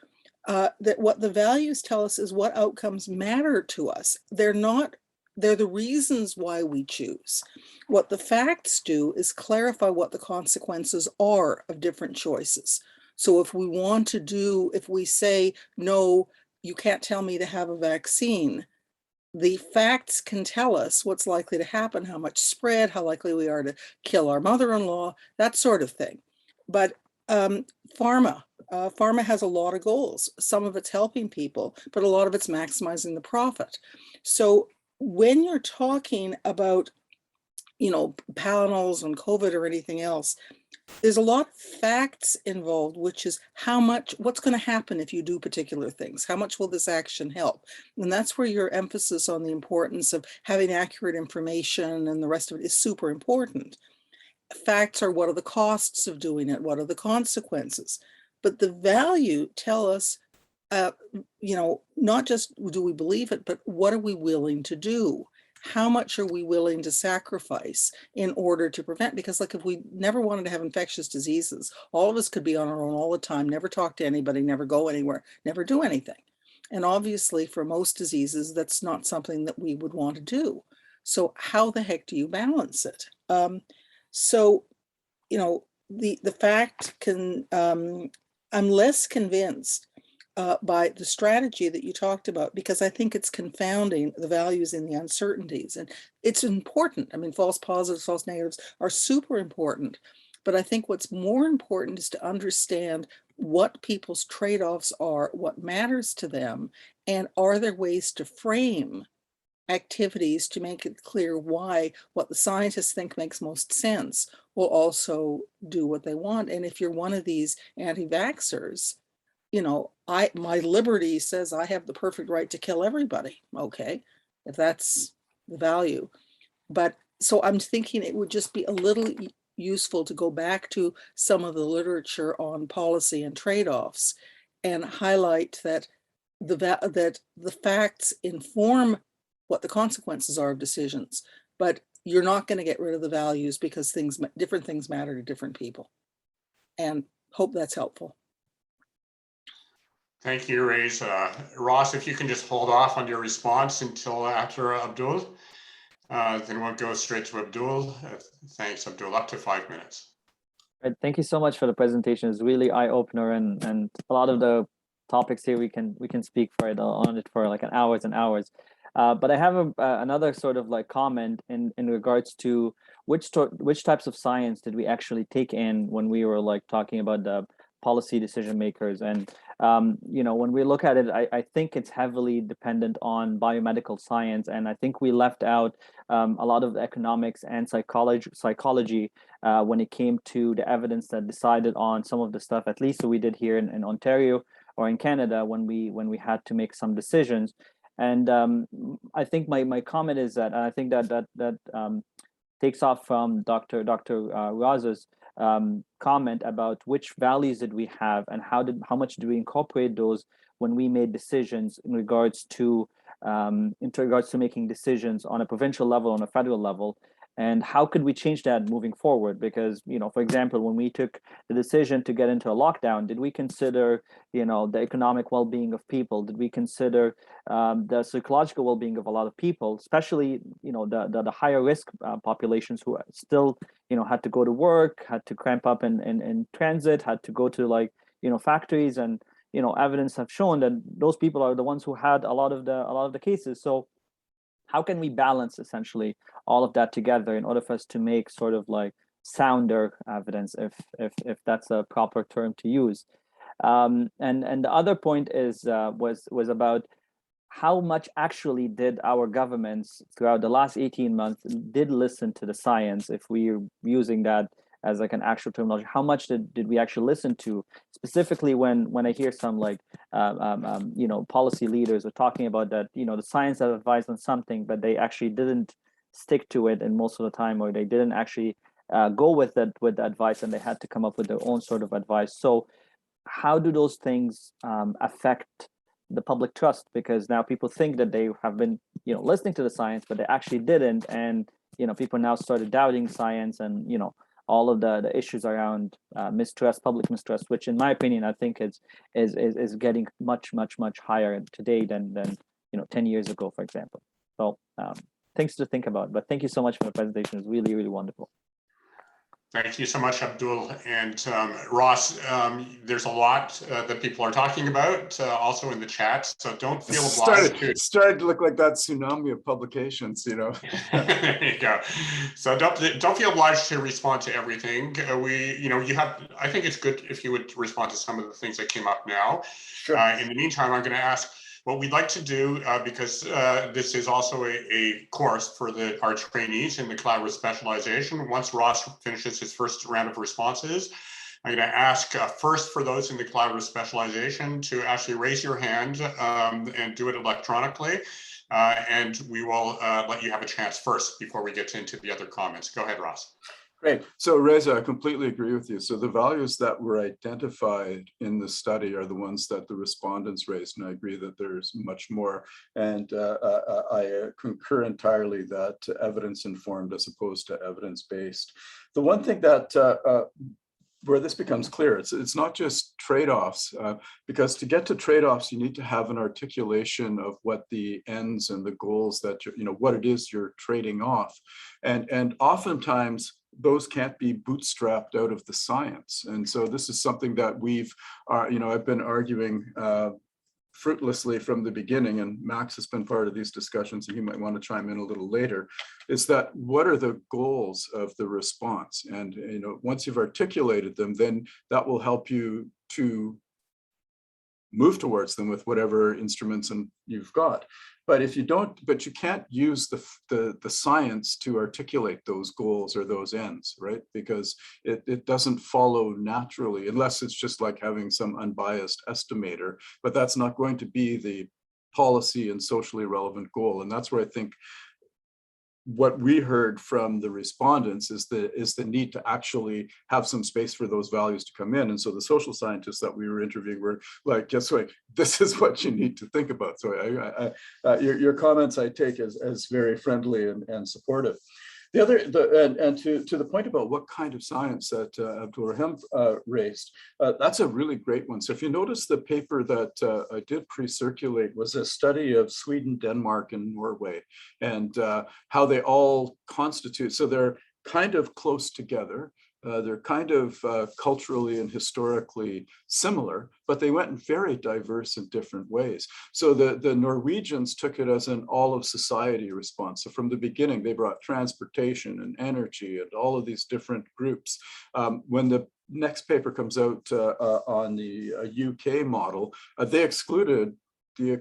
That what the values tell us is what outcomes matter to us. They're the reasons why we choose. What the facts do is clarify what the consequences are of different choices. So if we say, no, you can't tell me to have a vaccine, the facts can tell us what's likely to happen, how much spread, how likely we are to kill our mother-in-law, that sort of thing. But pharma has a lot of goals. Some of it's helping people, but a lot of it's maximizing the profit. So when you're talking about, panels on COVID or anything else, there's a lot of facts involved, which is what's going to happen if you do particular things? How much will this action help? And that's where your emphasis on the importance of having accurate information and the rest of it is super important. Facts are, what are the costs of doing it? What are the consequences? But the value tell us, not just do we believe it, but what are we willing to do? How much are we willing to sacrifice in order to prevent? Because if we never wanted to have infectious diseases, all of us could be on our own all the time, never talk to anybody, never go anywhere, never do anything. And obviously for most diseases, that's not something that we would want to do. So how the heck do you balance it? So you know, the fact can, I'm less convinced by the strategy that you talked about, because I think it's confounding the values in the uncertainties. And it's important. I mean, false positives, false negatives are super important. But I think what's more important is to understand what people's trade-offs are, what matters to them, and are there ways to frame activities to make it clear why what the scientists think makes most sense will also do what they want. And if you're one of these anti-vaxxers, you know, my liberty says I have the perfect right to kill everybody. Okay, if that's the value. But so I'm thinking it would just be a little useful to go back to some of the literature on policy and trade-offs and highlight that the facts inform what the consequences are of decisions, but you're not going to get rid of the values because different things matter to different people. And hope that's helpful. Thank you, Rays. Ross, if you can just hold off on your response until after Abdul, then we'll go straight to Abdul. Thanks, Abdul. Up to 5 minutes. Right, thank you so much for the presentation. It's really eye-opener, and a lot of the topics here we can speak on it for like an hours and hours. But I have another sort of like comment in regards to which types of science did we actually take in when we were like talking about the policy decision makers. And you know, when we look at it, I think it's heavily dependent on biomedical science, and I think we left out a lot of the economics and psychology when it came to the evidence that decided on some of the stuff, at least we did here in Ontario or in Canada when we had to make some decisions. And I think my comment is that I think that takes off from Dr. Raz's comment about which values did we have and how much do we incorporate those when we made decisions in regards to making decisions on a provincial level, on a federal level, and how could we change that moving forward? Because, you know, for example, when we took the decision to get into a lockdown, did we consider, you know, the economic well-being of people? Did we consider the psychological well-being of a lot of people, especially, you know, the higher risk populations who still, you know, had to go to work, had to cramp up in transit, had to go to, like, you know, factories, and, you know, evidence have shown that those people are the ones who had a lot of the cases. So how can we balance essentially all of that together in order for us to make sort of like sounder evidence, if that's a proper term to use? And the other point is was about how much actually did our governments throughout the last 18 months did listen to the science, if we're using that as like an actual terminology. How much did we actually listen to, specifically when I hear some like you know, policy leaders are talking about that, you know, the science have advised on something, but they actually didn't stick to it, and most of the time, or they didn't actually go with the advice, and they had to come up with their own sort of advice. So how do those things affect the public trust? Because now people think that they have been, you know, listening to the science, but they actually didn't, and, you know, people now started doubting science, and, you know, all of the issues around mistrust, public mistrust, which in my opinion, I think is getting much higher today than you know, 10 years ago, for example. So things to think about, but thank you so much for the presentation. It's really, really wonderful. Thank you so much, Abdul. And Ross, there's a lot that people are talking about also in the chat, so don't feel obliged started to look like that tsunami of publications, you know. There you go. So don't feel obliged to respond to everything. You know, I think it's good if you would respond to some of the things that came up now. Sure. In the meantime, I'm going to ask what we'd like to do, because this is also a course for our trainees in the collaborative specialization. Once Ross finishes his first round of responses, I'm going to ask first for those in the collaborative specialization to actually raise your hand and do it electronically. And we will let you have a chance first before we get into the other comments. Go ahead, Ross. Great. So Reza, I completely agree with you. So the values that were identified in the study are the ones that the respondents raised, and I agree that there's much more. And I concur entirely that evidence-informed as opposed to evidence-based. The one thing that where this becomes clear, it's not just trade-offs, because to get to trade-offs, you need to have an articulation of what the ends and the goals that you know, what it is you're trading off. And oftentimes, those can't be bootstrapped out of the science. And so this is something that we've, I've been arguing fruitlessly from the beginning, and Max has been part of these discussions, and he might want to chime in a little later, is that what are the goals of the response? And once you've articulated them, then that will help you to move towards them with whatever instruments and you've got. But if you don't, but you can't use the science to articulate those goals or those ends, right? Because it doesn't follow naturally, unless it's just like having some unbiased estimator, but that's not going to be the policy and socially relevant goal. And that's where I think what we heard from the respondents is the need to actually have some space for those values to come in. And so the social scientists that we were interviewing were like, guess what, this is what you need to think about. So your comments I take as very friendly and supportive. The other, and to the point about what kind of science that Abdul-Rahim raised, that's a really great one. So if you notice, the paper that I did pre-circulate was a study of Sweden, Denmark, and Norway, and how they all constitute. So they're kind of close together. They're kind of culturally and historically similar, but they went in very diverse and different ways. So the Norwegians took it as an all of society response. So from the beginning, they brought transportation and energy and all of these different groups. When the next paper comes out on the UK model, they excluded the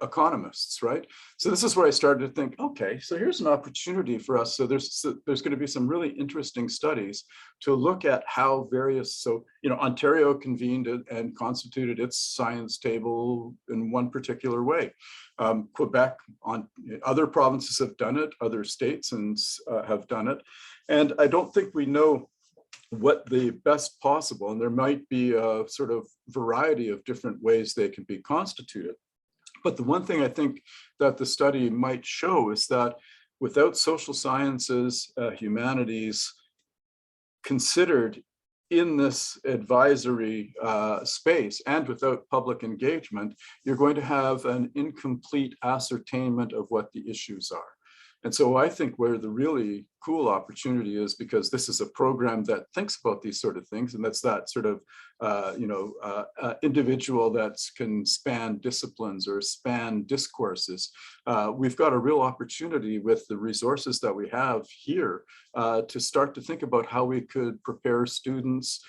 economists, right? So this is where I started to think, okay, so here's an opportunity for us. So there's going to be some really interesting studies to look at how various, so, Ontario convened and constituted its science table in one particular way. Quebec, other provinces have done it, other states have done it. And I don't think we know what the best possible, and there might be a sort of variety of different ways they can be constituted. But the one thing I think that the study might show is that without social sciences, humanities considered in this advisory space, and without public engagement, you're going to have an incomplete ascertainment of what the issues are. And so I think where the really cool opportunity is, because this is a program that thinks about these sort of things, and that's that sort of individual that can span disciplines or span discourses. We've got a real opportunity with the resources that we have here to start to think about how we could prepare students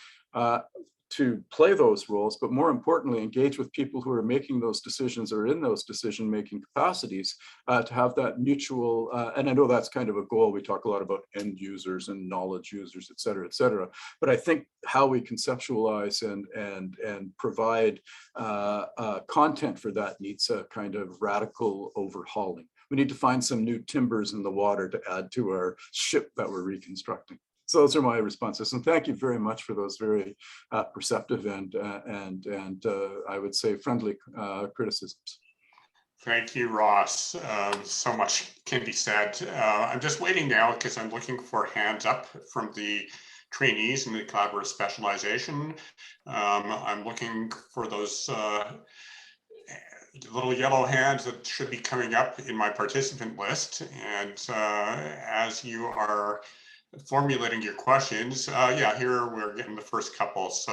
to play those roles, but more importantly, engage with people who are making those decisions or in those decision-making capacities to have that mutual, and I know that's kind of a goal. We talk a lot about end users and knowledge users, et cetera, but I think how we conceptualize and provide content for that needs a kind of radical overhauling. We need to find some new timbers in the water to add to our ship that we're reconstructing. So those are my responses, and thank you very much for those very perceptive and I would say friendly criticisms. Thank you, Ross. So much can be said. I'm just waiting now because I'm looking for hands up from the trainees in the collaborative specialization. I'm looking for those little yellow hands that should be coming up in my participant list. And as you are formulating your questions, yeah, here we're getting the first couple. So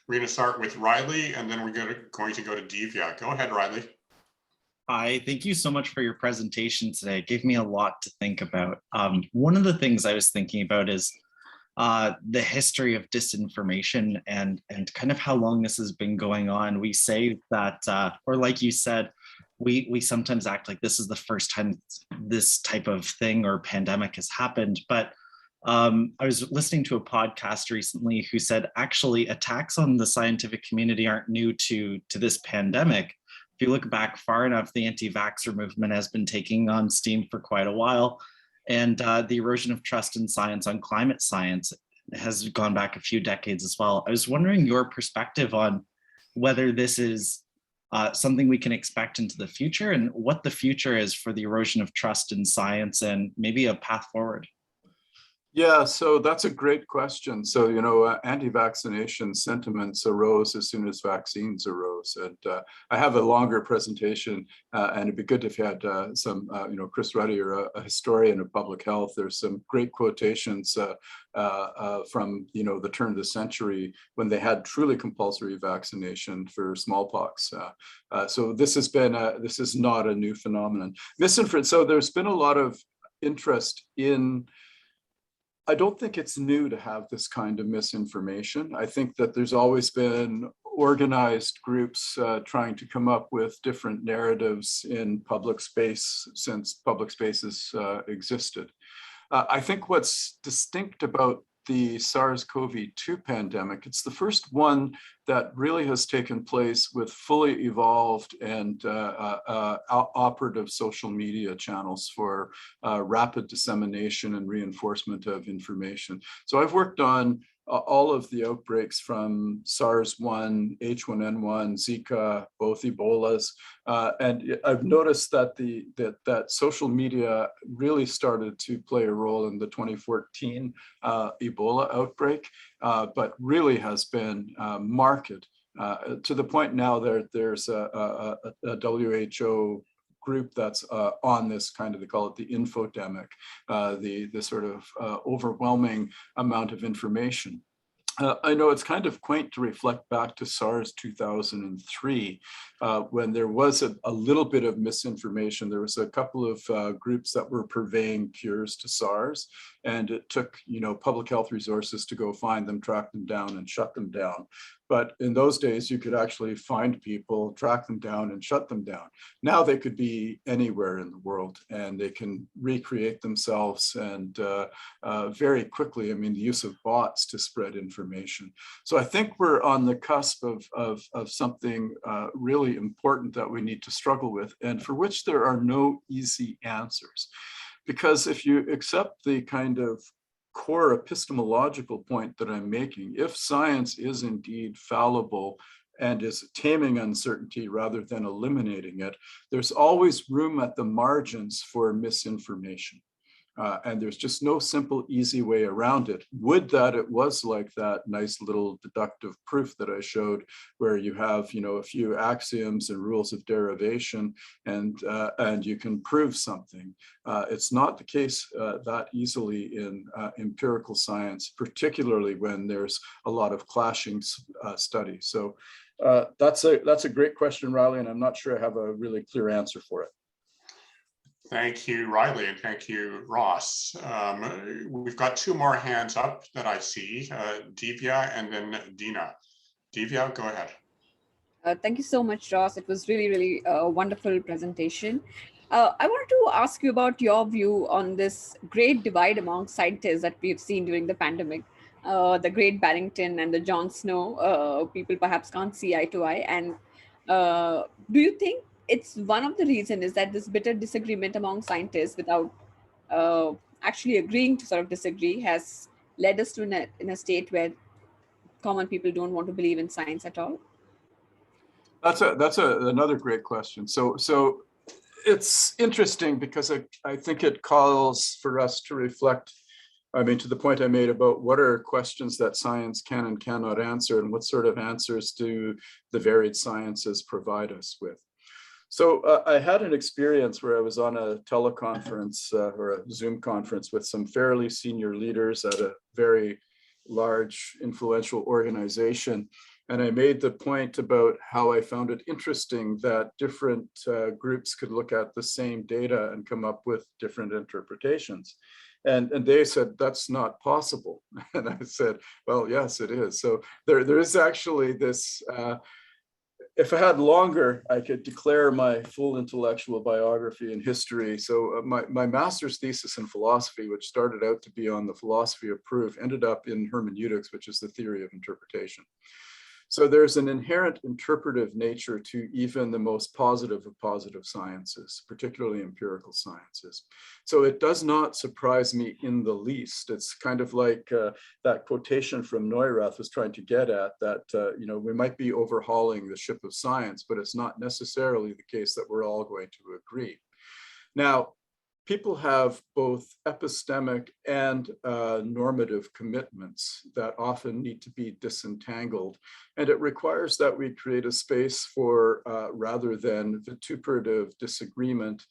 we're going to start with Riley, and then we're going to go to Divya. Go ahead, Riley. Hi, thank you so much for your presentation today. It gave me a lot to think about. One of the things I was thinking about is the history of disinformation and kind of how long this has been going on. We say that, or like you said, we sometimes act like this is the first time this type of thing or pandemic has happened, but I was listening to a podcast recently who said actually attacks on the scientific community aren't new to this pandemic. If you look back far enough, the anti-vaxxer movement has been taking on steam for quite a while, and the erosion of trust in science on climate science has gone back a few decades as well. I was wondering your perspective on whether this is something we can expect into the future, and what the future is for the erosion of trust in science, and maybe a path forward. Yeah, so that's a great question. So, anti-vaccination sentiments arose as soon as vaccines arose. And I have a longer presentation, and it'd be good if you had Chris Ruddy, or a historian of public health. There's some great quotations from, the turn of the century when they had truly compulsory vaccination for smallpox. So this is not a new phenomenon. So there's been a lot of interest in. I don't think it's new to have this kind of misinformation. I think that there's always been organized groups trying to come up with different narratives in public space since public spaces existed. I think what's distinct about the SARS-CoV-2 pandemic, it's the first one that really has taken place with fully evolved and operative social media channels for rapid dissemination and reinforcement of information. So I've worked on all of the outbreaks from SARS-1, H1N1, Zika, both Ebolas, and I've noticed that that social media really started to play a role in the 2014 Ebola outbreak, but really has been marked to the point now there's a WHO group that's on this kind of, they call it the infodemic, the sort of overwhelming amount of information. I know it's kind of quaint to reflect back to SARS 2003, when there was a little bit of misinformation. There was a couple of groups that were purveying cures to SARS, and it took, public health resources to go find them, track them down, and shut them down. But in those days, you could actually find people, track them down, and shut them down. Now they could be anywhere in the world, and they can recreate themselves, and very quickly, the use of bots to spread information. So I think we're on the cusp of something really important that we need to struggle with, and for which there are no easy answers. Because if you accept the kind of core epistemological point that I'm making, if science is indeed fallible and is taming uncertainty rather than eliminating it, there's always room at the margins for misinformation. And there's just no simple, easy way around it. Would that it was like that nice little deductive proof that I showed, where you have, a few axioms and rules of derivation, and you can prove something. It's not the case that easily in empirical science, particularly when there's a lot of clashing studies. So that's a great question, Riley, and I'm not sure I have a really clear answer for it. Thank you, Riley, and thank you, Ross. We've got two more hands up that I see, Divya and then Dina. Divya, go ahead. Thank you so much, Ross. It was really, really a wonderful presentation. I wanted to ask you about your view on this great divide among scientists that we've seen during the pandemic. The Great Barrington and the Jon Snow, people perhaps can't see eye to eye. And do you think it's one of the reasons is that this bitter disagreement among scientists without actually agreeing to sort of disagree has led us to in a state where common people don't want to believe in science at all? That's another great question. So it's interesting because I think it calls for us to reflect, to the point I made about what are questions that science can and cannot answer, and what sort of answers do the varied sciences provide us with. So I had an experience where I was on a teleconference or a Zoom conference with some fairly senior leaders at a very large, influential organization. And I made the point about how I found it interesting that different groups could look at the same data and come up with different interpretations. And they said, that's not possible. And I said, well, yes, it is. So there is actually this, if I had longer, I could declare my full intellectual biography and history. So my master's thesis in philosophy, which started out to be on the philosophy of proof, ended up in hermeneutics, which is the theory of interpretation. So there's an inherent interpretive nature to even the most positive of positive sciences, particularly empirical sciences. So it does not surprise me in the least. It's kind of like that quotation from Neurath was trying to get at, that we might be overhauling the ship of science, but it's not necessarily the case that we're all going to agree. Now, people have both epistemic and normative commitments that often need to be disentangled. And it requires that we create a space for, rather than vituperative disagreement,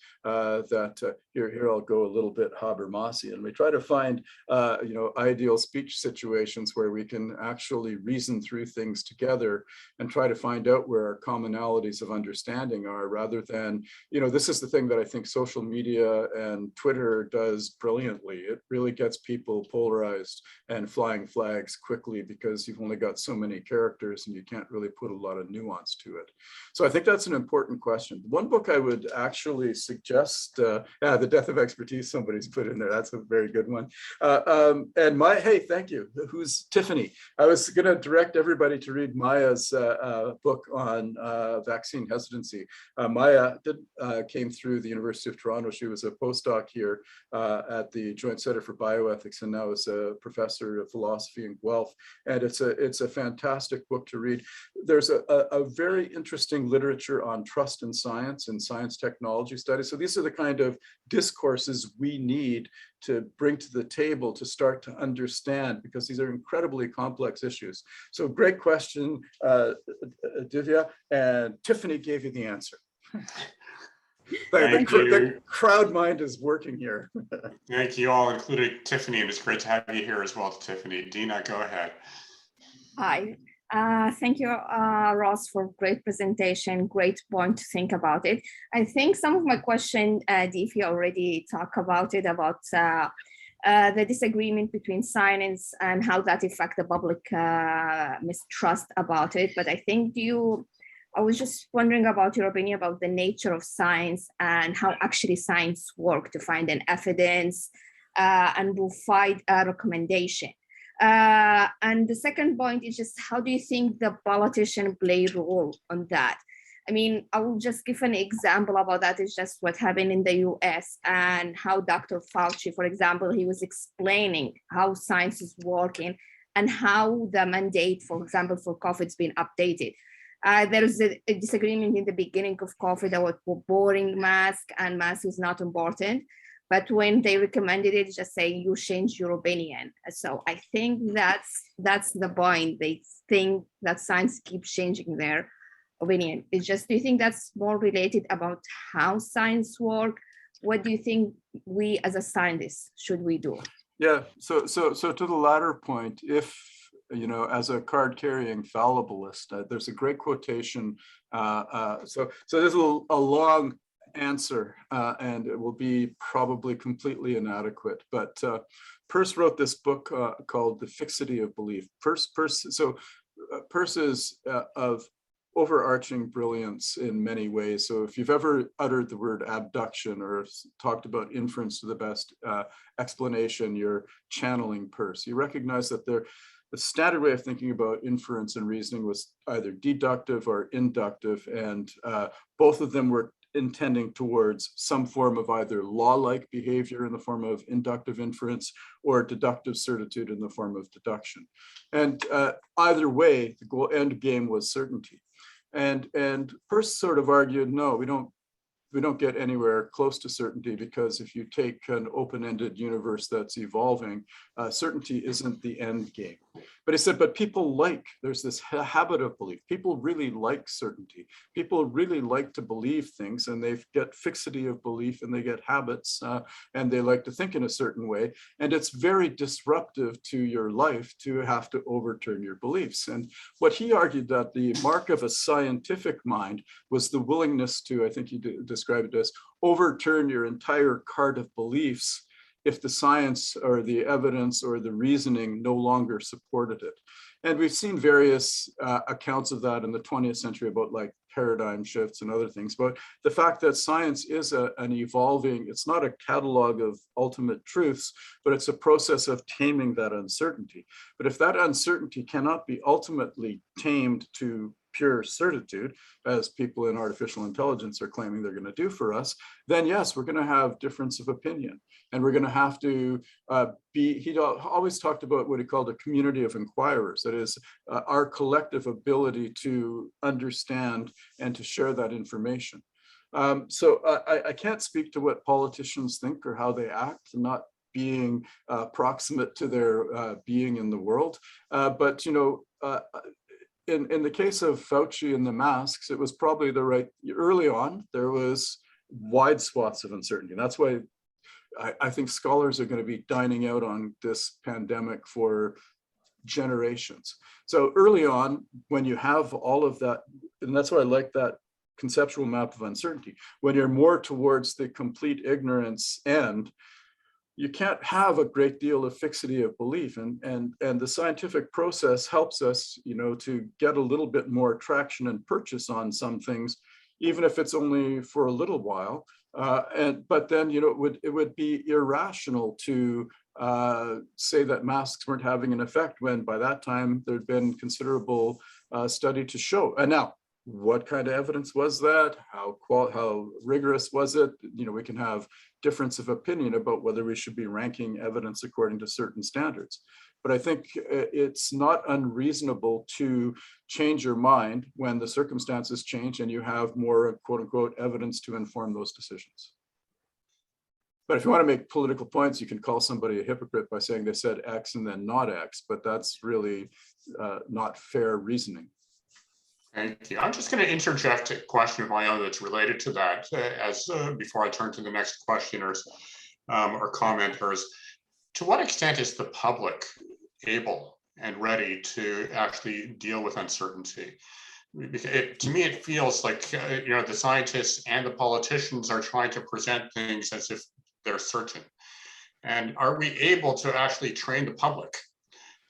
here I'll go a little bit Habermasian. We try to find ideal speech situations where we can actually reason through things together and try to find out where our commonalities of understanding are, rather than, this is the thing that I think social media and Twitter does brilliantly. It really gets people polarized and flying flags quickly because you've only got so many characters and you can't really put a lot of nuance to it. So I think that's an important question. One book I would actually suggest, The Death of Expertise, somebody's put in there. That's a very good one. Hey, thank you. Who's Tiffany? I was going to direct everybody to read Maya's book on vaccine hesitancy. Maya came through the University of Toronto. She was a postdoc here at the Joint Center for Bioethics and now is a professor of philosophy in Guelph. And it's a fantastic book to read. There's a very interesting literature on trust in science and science technology studies. So these are the kind of discourses we need to bring to the table to start to understand, because these are incredibly complex issues. So great question, Divya, and Tiffany gave you the answer. The crowd mind is working here. Thank you all, including Tiffany, and it's great to have you here as well, Tiffany. Dina, go ahead. Hi. Thank you, Ross, for great presentation. Great point to think about it. I think some of my question, Diffie already talked about it, about the disagreement between science and how that affect the public mistrust about it. But I think I was just wondering about your opinion about the nature of science and how actually science work to find an evidence and provide a recommendation. And the second point is just, how do you think the politician play a role on that? I mean, I will just give an example about that. It's just what happened in the US and how Dr. Fauci, for example, he was explaining how science is working and how the mandate, for example, for COVID has been updated. There was a disagreement in the beginning of COVID about boring mask, and mask is not important. But when they recommended it, just saying you change your opinion. So I think that's the point. They think that science keeps changing their opinion. It's just, do you think that's more related about how science work? What do you think we as a scientist should we do? Yeah, so to the latter point, if, as a card-carrying fallibilist, there's a great quotation. So there's a long answer, and it will be probably completely inadequate. But Peirce wrote this book called The Fixity of Belief. Peirce is of overarching brilliance in many ways. So if you've ever uttered the word abduction or talked about inference to the best explanation, you're channeling Peirce. You recognize that the standard way of thinking about inference and reasoning was either deductive or inductive, and both of them were intending towards some form of either law-like behavior in the form of inductive inference or deductive certitude in the form of deduction. And either way, the end game was certainty. And Peirce sort of argued, no, we don't get anywhere close to certainty, because if you take an open-ended universe that's evolving, certainty isn't the end game. But he said, but people there's this habit of belief. People really like certainty. People really like to believe things, and they get fixity of belief, and they get habits, and they like to think in a certain way. And it's very disruptive to your life to have to overturn your beliefs. And what he argued, that the mark of a scientific mind was the willingness to, I think he described it as, overturn your entire cart of beliefs if the science or the evidence or the reasoning no longer supported it. And we've seen various accounts of that in the 20th century about like paradigm shifts and other things. But the fact that science is an evolving, it's not a catalog of ultimate truths, but it's a process of taming that uncertainty. But if that uncertainty cannot be ultimately tamed to pure certitude, as people in artificial intelligence are claiming they're going to do for us, then yes, we're going to have difference of opinion. And we're going to have to he always talked about what he called a community of inquirers. That is our collective ability to understand and to share that information. So I can't speak to what politicians think or how they act, not being proximate to their being in the world. But, you know, in the case of Fauci and the masks, it was probably the right, early on, there was wide swaths of uncertainty. And that's why I think scholars are going to be dining out on this pandemic for generations. So early on, when you have all of that, and that's why I like that conceptual map of uncertainty, when you're more towards the complete ignorance end, you can't have a great deal of fixity of belief, and the scientific process helps us, you know, to get a little bit more traction and purchase on some things, even if it's only for a little while. But then, you know, it would be irrational to say that masks weren't having an effect when by that time there'd been considerable study to show. And now, what kind of evidence was that? How rigorous was it? You know, we can have difference of opinion about whether we should be ranking evidence according to certain standards. But I think it's not unreasonable to change your mind when the circumstances change and you have more quote unquote evidence to inform those decisions. But if you want to make political points, you can call somebody a hypocrite by saying they said X and then not X, but that's really not fair reasoning. Thank you. I'm just going to interject a question of my own that's related to that before I turn to the next questioners or commenters. To what extent is the public able and ready to actually deal with uncertainty? To me, it feels like you know, the scientists and the politicians are trying to present things as if they're certain. And are we able to actually train the public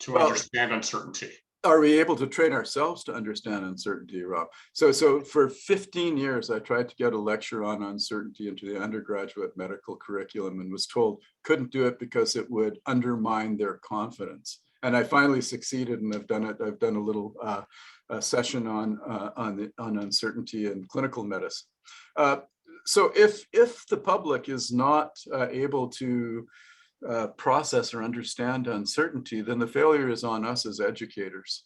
to understand uncertainty? Are we able to train ourselves to understand uncertainty, Rob? So for 15 years, I tried to get a lecture on uncertainty into the undergraduate medical curriculum and was told couldn't do it because it would undermine their confidence. And I finally succeeded, and I've done it. I've done a little session on uncertainty in clinical medicine. So if the public is not able to process or understand uncertainty, then the failure is on us as educators,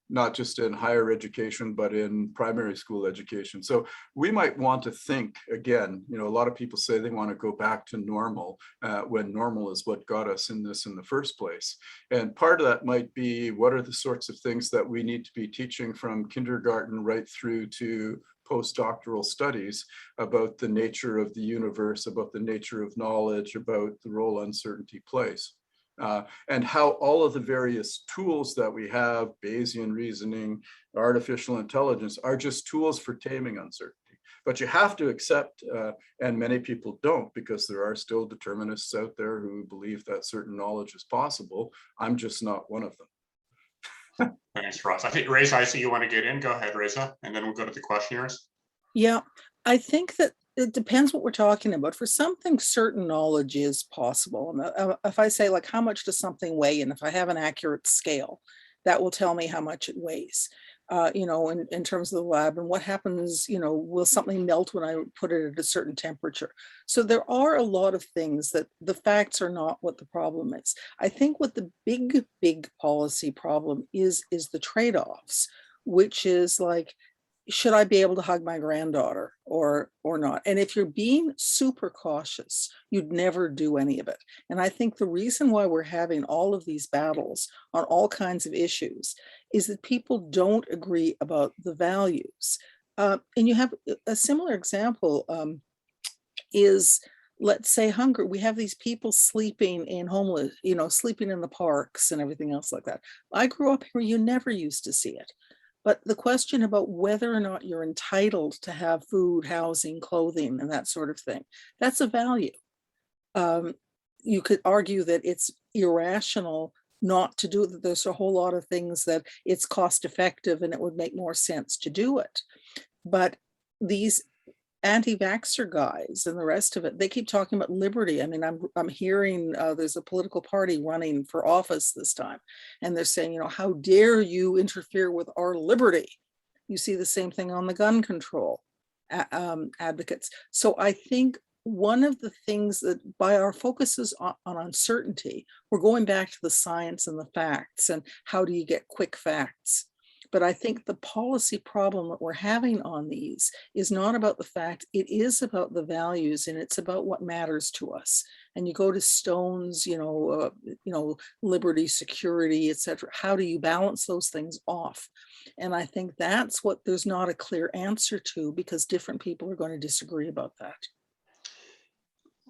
not just in higher education, but in primary school education. So we might want to think again, you know, a lot of people say they want to go back to normal when normal is what got us in this in the first place. And part of that might be, what are the sorts of things that we need to be teaching from kindergarten right through to postdoctoral studies about the nature of the universe, about the nature of knowledge, about the role uncertainty plays, and how all of the various tools that we have, Bayesian reasoning, artificial intelligence, are just tools for taming uncertainty. But you have to accept, and many people don't, because there are still determinists out there who believe that certain knowledge is possible. I'm just not one of them. Thanks, Ross. I think, Reza, I see you want to get in. Go ahead, Reza, and then we'll go to the questioners. Yeah, I think that it depends what we're talking about. For something, certain knowledge is possible. And if I say, like, how much does something weigh? And if I have an accurate scale, that will tell me how much it weighs, you know, in terms of the lab. And what happens, you know, will something melt when I put it at a certain temperature? So there are a lot of things that the facts are not what the problem is. I think what the big policy problem is the trade-offs, which is like, should I be able to hug my granddaughter or not? And if you're being super cautious, you'd never do any of it. And I think the reason why we're having all of these battles on all kinds of issues is that people don't agree about the values. And you have a similar example is, let's say, hunger. We have these people sleeping in homeless, you know, sleeping in the parks and everything else like that. I grew up here, you never used to see it. But the question about whether or not you're entitled to have food, housing, clothing, and that sort of thing, that's a value. You could argue that it's irrational not to do it, that there's a whole lot of things that it's cost effective and it would make more sense to do it. But these anti-vaxxer guys and the rest of it, they keep talking about liberty. I mean, I'm hearing there's a political party running for office this time, and they're saying, you know, how dare you interfere with our liberty? You see the same thing on the gun control advocates. So I think one of the things that, by our focuses on uncertainty, we're going back to the science and the facts and how do you get quick facts. But I think the policy problem that we're having on these is not about the fact, it is about the values, and it's about what matters to us. And you go to Stone's, liberty, security, etc. How do you balance those things off? And I think that's what there's not a clear answer to, because different people are going to disagree about that.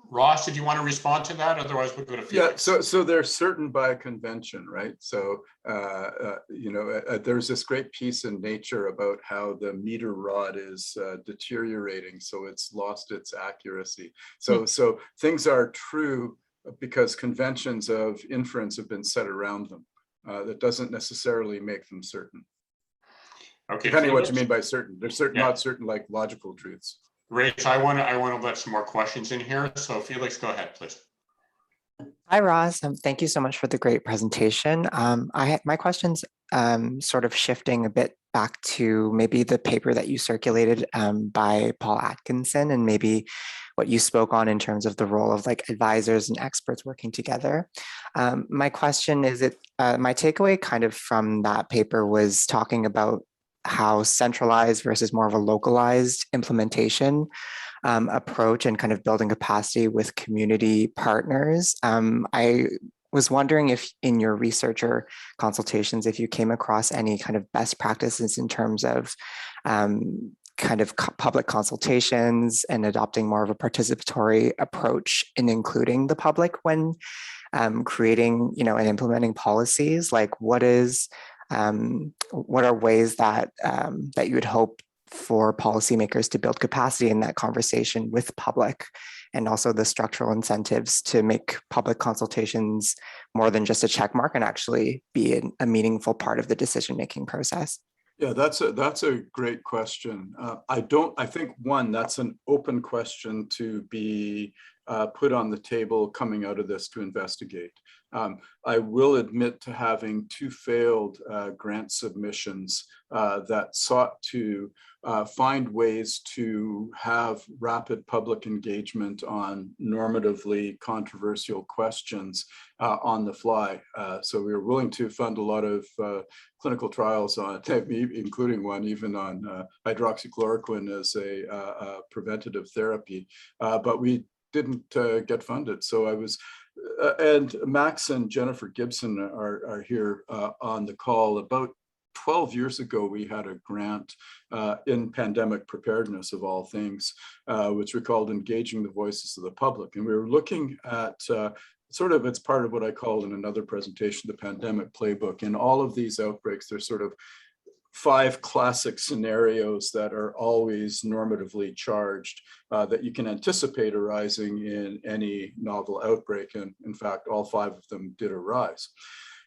Ross, did you want to respond to that? Otherwise, we'll go to Felix. Yeah, so they're certain by convention, right? So, there's this great piece in Nature about how the meter rod is deteriorating, so it's lost its accuracy. So things are true because conventions of inference have been set around them. That doesn't necessarily make them certain. Okay, depending on what you Felix? mean by certain. They're certain, not certain like logical truths. Rach, I want to let some more questions in here. So Felix, go ahead, please. Hi, Ross. Thank you so much for the great presentation. My question's sort of shifting a bit back to maybe the paper that you circulated by Paul Atkinson, and maybe what you spoke on in terms of the role of like advisors and experts working together. My question is, my takeaway kind of from that paper was talking about how centralized versus more of a localized implementation approach and kind of building capacity with community partners. I was wondering if in your research or consultations, if you came across any kind of best practices in terms of kind of public consultations and adopting more of a participatory approach in including the public when creating, and implementing policies. Like what are ways that that you would hope for policymakers to build capacity in that conversation with public, and also the structural incentives to make public consultations more than just a check mark and actually be a meaningful part of the decision-making process? Yeah, that's a great question. I think one, that's an open question to be put on the table coming out of this to investigate. I will admit to having 2 failed grant submissions that sought to find ways to have rapid public engagement on normatively controversial questions on the fly. So we were willing to fund a lot of clinical trials on, including one even on hydroxychloroquine as a preventative therapy, but we didn't get funded. So I was, and Max and Jennifer Gibson are here on the call. About 12 years ago, we had a grant in pandemic preparedness of all things, which we called Engaging the Voices of the Public. And we were looking at sort of, it's part of what I called in another presentation, the pandemic playbook. In all of these outbreaks, there's sort of 5 classic scenarios that are always normatively charged that you can anticipate arising in any novel outbreak. And in fact, all 5 of them did arise.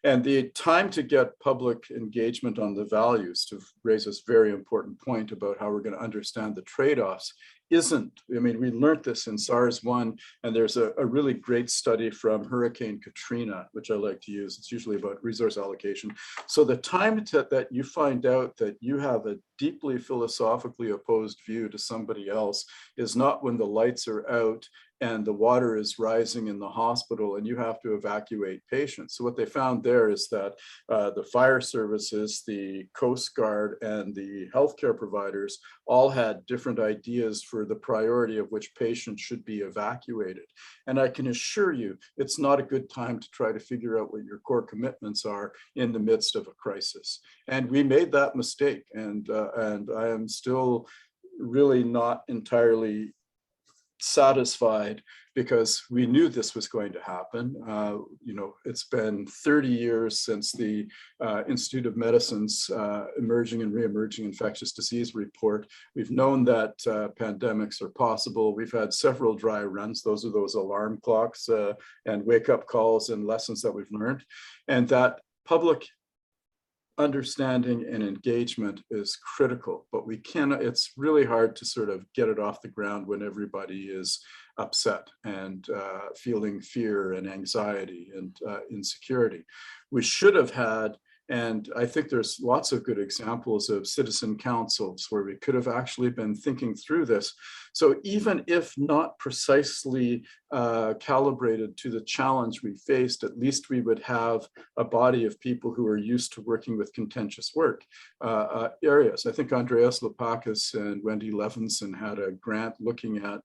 And the time to get public engagement on the values, to raise this very important point about how we're going to understand the trade-offs, isn't, I mean, we learned this in SARS-1, and there's a really great study from Hurricane Katrina, which I like to use. It's usually about resource allocation. So the time that you find out that you have a deeply philosophically opposed view to somebody else is not when the lights are out and the water is rising in the hospital and you have to evacuate patients. So what they found there is that the fire services, the Coast Guard, and the healthcare providers all had different ideas for the priority of which patients should be evacuated. And I can assure you, it's not a good time to try to figure out what your core commitments are in the midst of a crisis. And we made that mistake, and I am still really not entirely satisfied because we knew this was going to happen. It's been 30 years since the Institute of Medicine's Emerging and Re-emerging Infectious Disease report. We've known that pandemics are possible. We've had several dry runs. Those are those alarm clocks and wake-up calls and lessons that we've learned. And that public understanding and engagement is critical, but we cannot, it's really hard to sort of get it off the ground when everybody is upset and feeling fear and anxiety and insecurity. We should have had And I think there's lots of good examples of citizen councils where we could have actually been thinking through this. So even if not precisely calibrated to the challenge we faced, at least we would have a body of people who are used to working with contentious work areas. I think Andreas Lopakis and Wendy Levinson had a grant looking at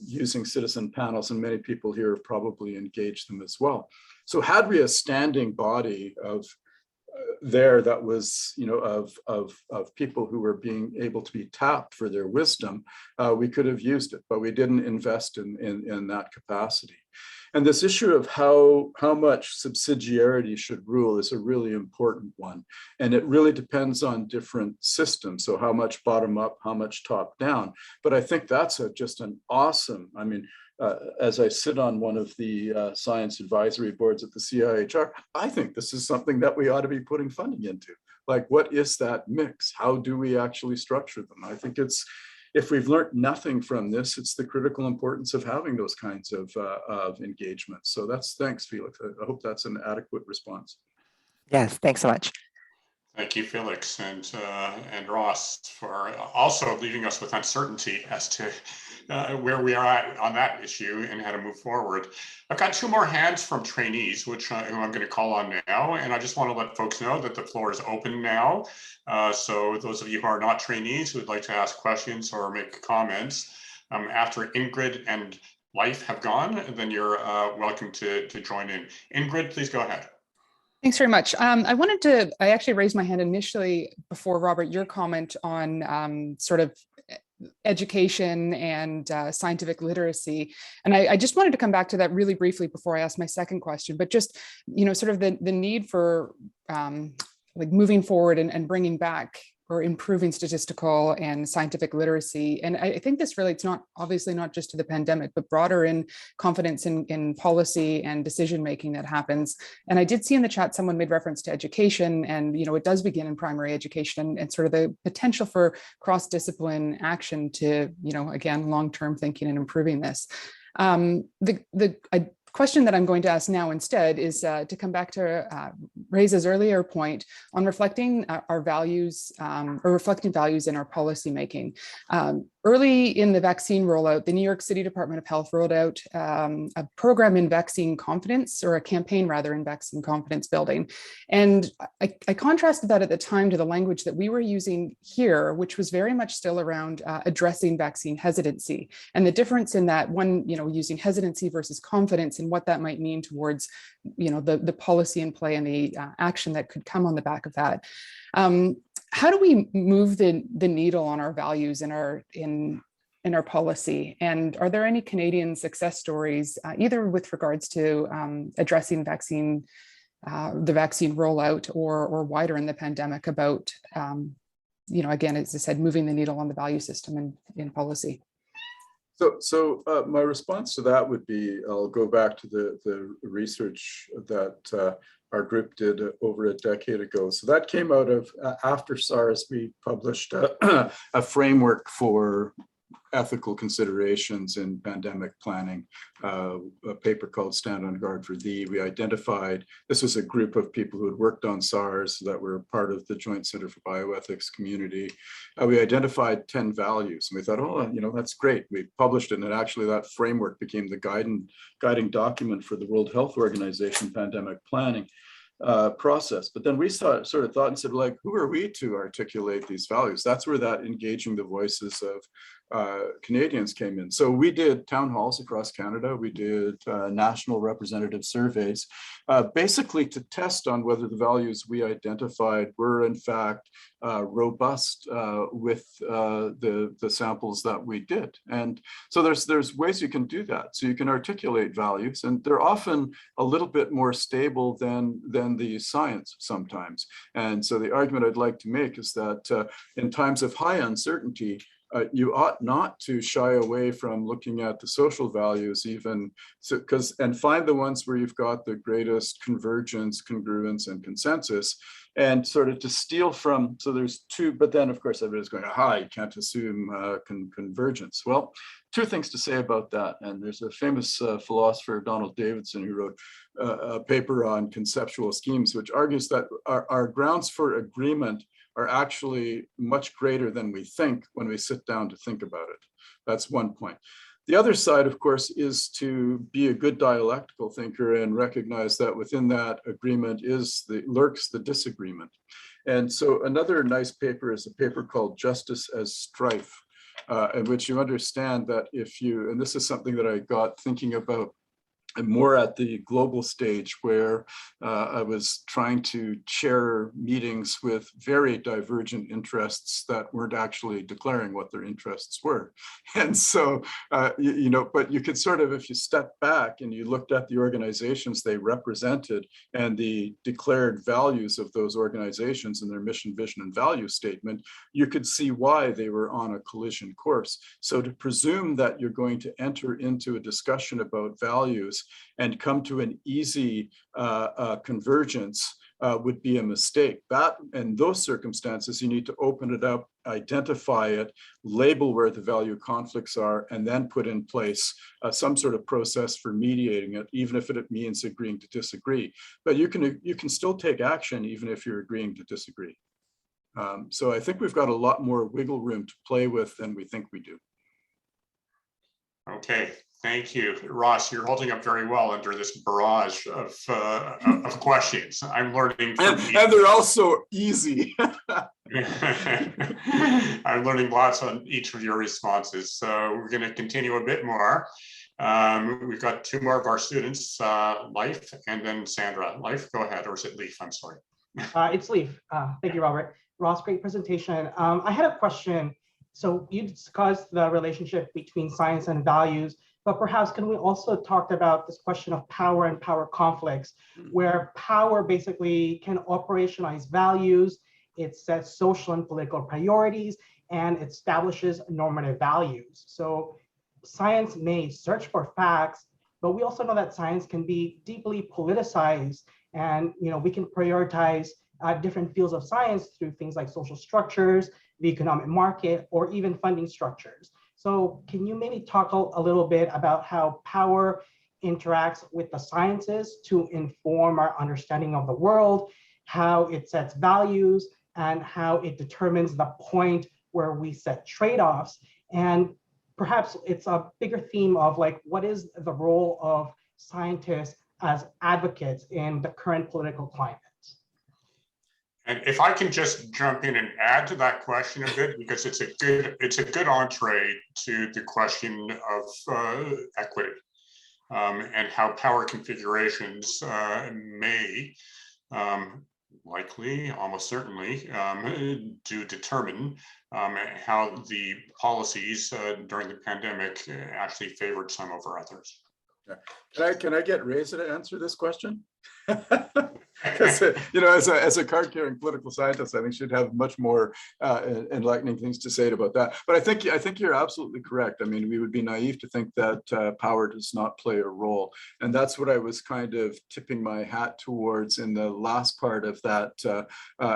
using citizen panels, and many people here probably engaged them as well. So had we a standing body of that was, of people who were being able to be tapped for their wisdom, we could have used it, but we didn't invest in that capacity. And this issue of how much subsidiarity should rule is a really important one. And it really depends on different systems. So how much bottom up, how much top down. But I think that's just an awesome, as I sit on one of the science advisory boards at the CIHR, I think this is something that we ought to be putting funding into. Like, what is that mix? How do we actually structure them? I think if we've learned nothing from this, it's the critical importance of having those kinds of engagements. So thanks, Felix. I hope that's an adequate response. Yes, thanks so much. Thank you, Felix, and Ross, for also leaving us with uncertainty as to where we are at on that issue and how to move forward. I've got two more hands from trainees, who I'm going to call on now, and I just want to let folks know that the floor is open now. So those of you who are not trainees who would like to ask questions or make comments, after Ingrid and Leif have gone, then you're welcome to join in. Ingrid, please go ahead. Thanks very much. I actually raised my hand initially before, Robert, your comment on sort of education and scientific literacy. And I just wanted to come back to that really briefly before I ask my second question, but just, sort of the need for like moving forward and bringing back or improving statistical and scientific literacy. And I think this relates obviously not just to the pandemic, but broader in confidence in policy and decision-making that happens. And I did see in the chat, someone made reference to education, and, it does begin in primary education and sort of the potential for cross-discipline action to, again, long-term thinking and improving this. The question that I'm going to ask now instead is to come back to Reza's earlier point on reflecting our values or reflecting values in our policy making. Early in the vaccine rollout, the New York City Department of Health rolled out a program in vaccine confidence, or a campaign rather, in vaccine confidence building. And I contrasted that at the time to the language that we were using here, which was very much still around addressing vaccine hesitancy, and the difference in that one, using hesitancy versus confidence and what that might mean towards, the policy in play and the action that could come on the back of that. How do we move the needle on our values in our policy? And are there any Canadian success stories, either with regards to addressing the vaccine rollout or wider in the pandemic about, again, as I said, moving the needle on the value system in policy? So my response to that would be, I'll go back to the research that our group did over a decade ago. So that came out of, after SARS, we published a framework for ethical considerations in pandemic planning, a paper called Stand on Guard for Thee. We identified, this was a group of people who had worked on SARS that were part of the Joint Center for Bioethics community. We identified 10 values, and we thought, that's great. We published it, and actually that framework became the guiding document for the World Health Organization pandemic planning process. But then we sort of thought and said, like, who are we to articulate these values? That's where that engaging the voices of Canadians came in. So we did town halls across Canada. We did national representative surveys, basically to test on whether the values we identified were in fact robust with the samples that we did. And so there's ways you can do that. So you can articulate values, and they're often a little bit more stable than the science sometimes. And so the argument I'd like to make is that in times of high uncertainty, you ought not to shy away from looking at the social values even, and find the ones where you've got the greatest convergence, congruence, and consensus, and sort of to steal from, so there's two, but then of course everybody's going, aha, you can't assume convergence. Well, two things to say about that. And there's a famous philosopher, Donald Davidson, who wrote a paper on conceptual schemes, which argues that our grounds for agreement are actually much greater than we think when we sit down to think about it. That's one point. The other side, of course, is to be a good dialectical thinker and recognize that within that agreement lurks the disagreement. And so another nice paper is a paper called Justice as Strife, in which you understand that and this is something that I got thinking about more at the global stage, where I was trying to chair meetings with very divergent interests that weren't actually declaring what their interests were. And so, but you could sort of, if you step back and you looked at the organizations they represented and the declared values of those organizations and their mission, vision, and value statement, you could see why they were on a collision course. So to presume that you're going to enter into a discussion about values and come to an easy convergence would be a mistake. That, in those circumstances, you need to open it up, identify it, label where the value conflicts are, and then put in place some sort of process for mediating it, even if it means agreeing to disagree. But you can still take action even if you're agreeing to disagree. So I think we've got a lot more wiggle room to play with than we think we do. Okay, thank you. Ross, you're holding up very well under this barrage of questions. I'm learning from and they're also easy. I'm learning lots on each of your responses. So we're going to continue a bit more. We've got two more of our students, Leif and then Sandra. Leif, go ahead, or is it Leif? I'm sorry. It's Leif. Thank you, Robert. Ross, great presentation. I had a question. So you discussed the relationship between science and values, but perhaps can we also talk about this question of power and power conflicts, where power basically can operationalize values, it sets social and political priorities, and it establishes normative values. So science may search for facts, but we also know that science can be deeply politicized, and we can prioritize different fields of science through things like social structures, the economic market, or even funding structures. So can you maybe talk a little bit about how power interacts with the sciences to inform our understanding of the world, how it sets values, and how it determines the point where we set trade-offs? And perhaps it's a bigger theme of what is the role of scientists as advocates in the current political climate? And if I can just jump in and add to that question a bit, because it's a good entree to the question of equity and how power configurations may likely, almost certainly, do determine how the policies during the pandemic actually favored some over others. Can I get Reza to answer this question? Because as a card-carrying political scientist, I think should have much more enlightening things to say about that. But I think you're absolutely correct. I mean, we would be naive to think that power does not play a role, and that's what I was kind of tipping my hat towards in the last part of that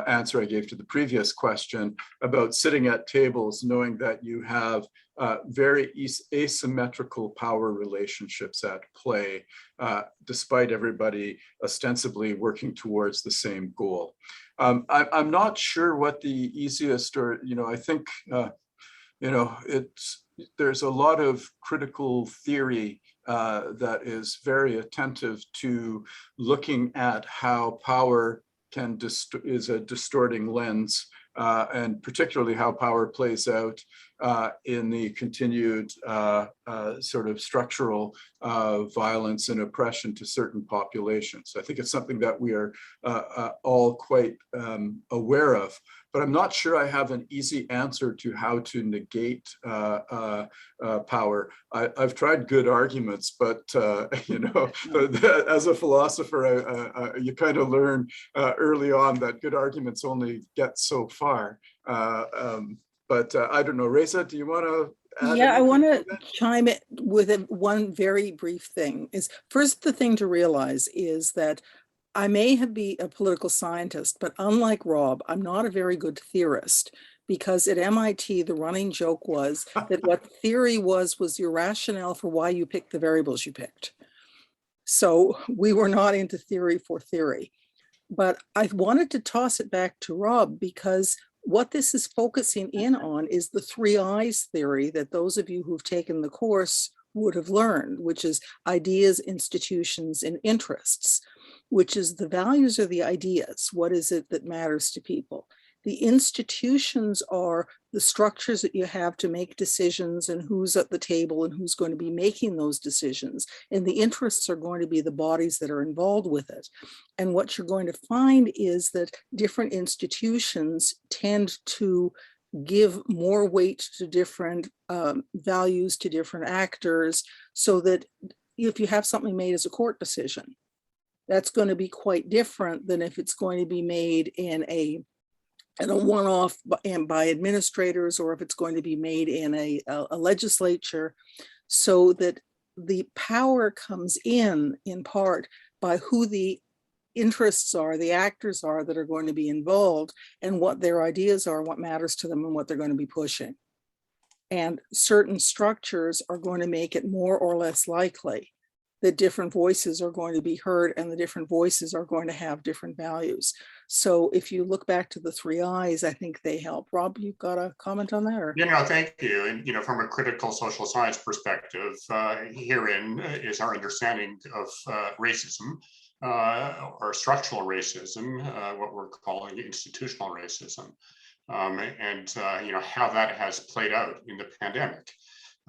answer I gave to the previous question about sitting at tables, knowing that you have very asymmetrical power relationships at play, despite everybody ostensibly working towards the same goal. I'm not sure what the easiest, or I think there's a lot of critical theory that is very attentive to looking at how power is a distorting lens, and particularly how power plays out in the continued sort of structural violence and oppression to certain populations. I think it's something that we are all quite aware of, but I'm not sure I have an easy answer to how to negate power. I've tried good arguments, but as a philosopher, you kind of learn early on that good arguments only get so far. But I don't know, Reza, do you want to add Yeah, I anything want to to that? chime in with one very brief thing. Is first, the thing to realize is that I may be a political scientist, but unlike Rob, I'm not a very good theorist, because at MIT, the running joke was that what the theory was your rationale for why you picked the variables you picked. So we were not into theory for theory. But I wanted to toss it back to Rob, because what this is focusing in on is the 3 I's theory that those of you who've taken the course would have learned, which is ideas, institutions, and interests, which is the values or the ideas. What is it that matters to people? The institutions are the structures that you have to make decisions, and who's at the table and who's going to be making those decisions. And the interests are going to be the bodies that are involved with it. And what you're going to find is that different institutions tend to give more weight to different values, to different actors, so that if you have something made as a court decision, that's going to be quite different than if it's going to be made in a one-off by administrators, or if it's going to be made in a legislature, so that the power comes in part by who the interests are, the actors are that are going to be involved, and what their ideas are, what matters to them, and what they're going to be pushing. And certain structures are going to make it more or less likely that different voices are going to be heard, and the different voices are going to have different values. So if you look back to the 3 I's, I think they help. Rob, you've got a comment on that? Or? Thank you. And, from a critical social science perspective, herein is our understanding of racism, or structural racism, what we're calling institutional racism, and how that has played out in the pandemic.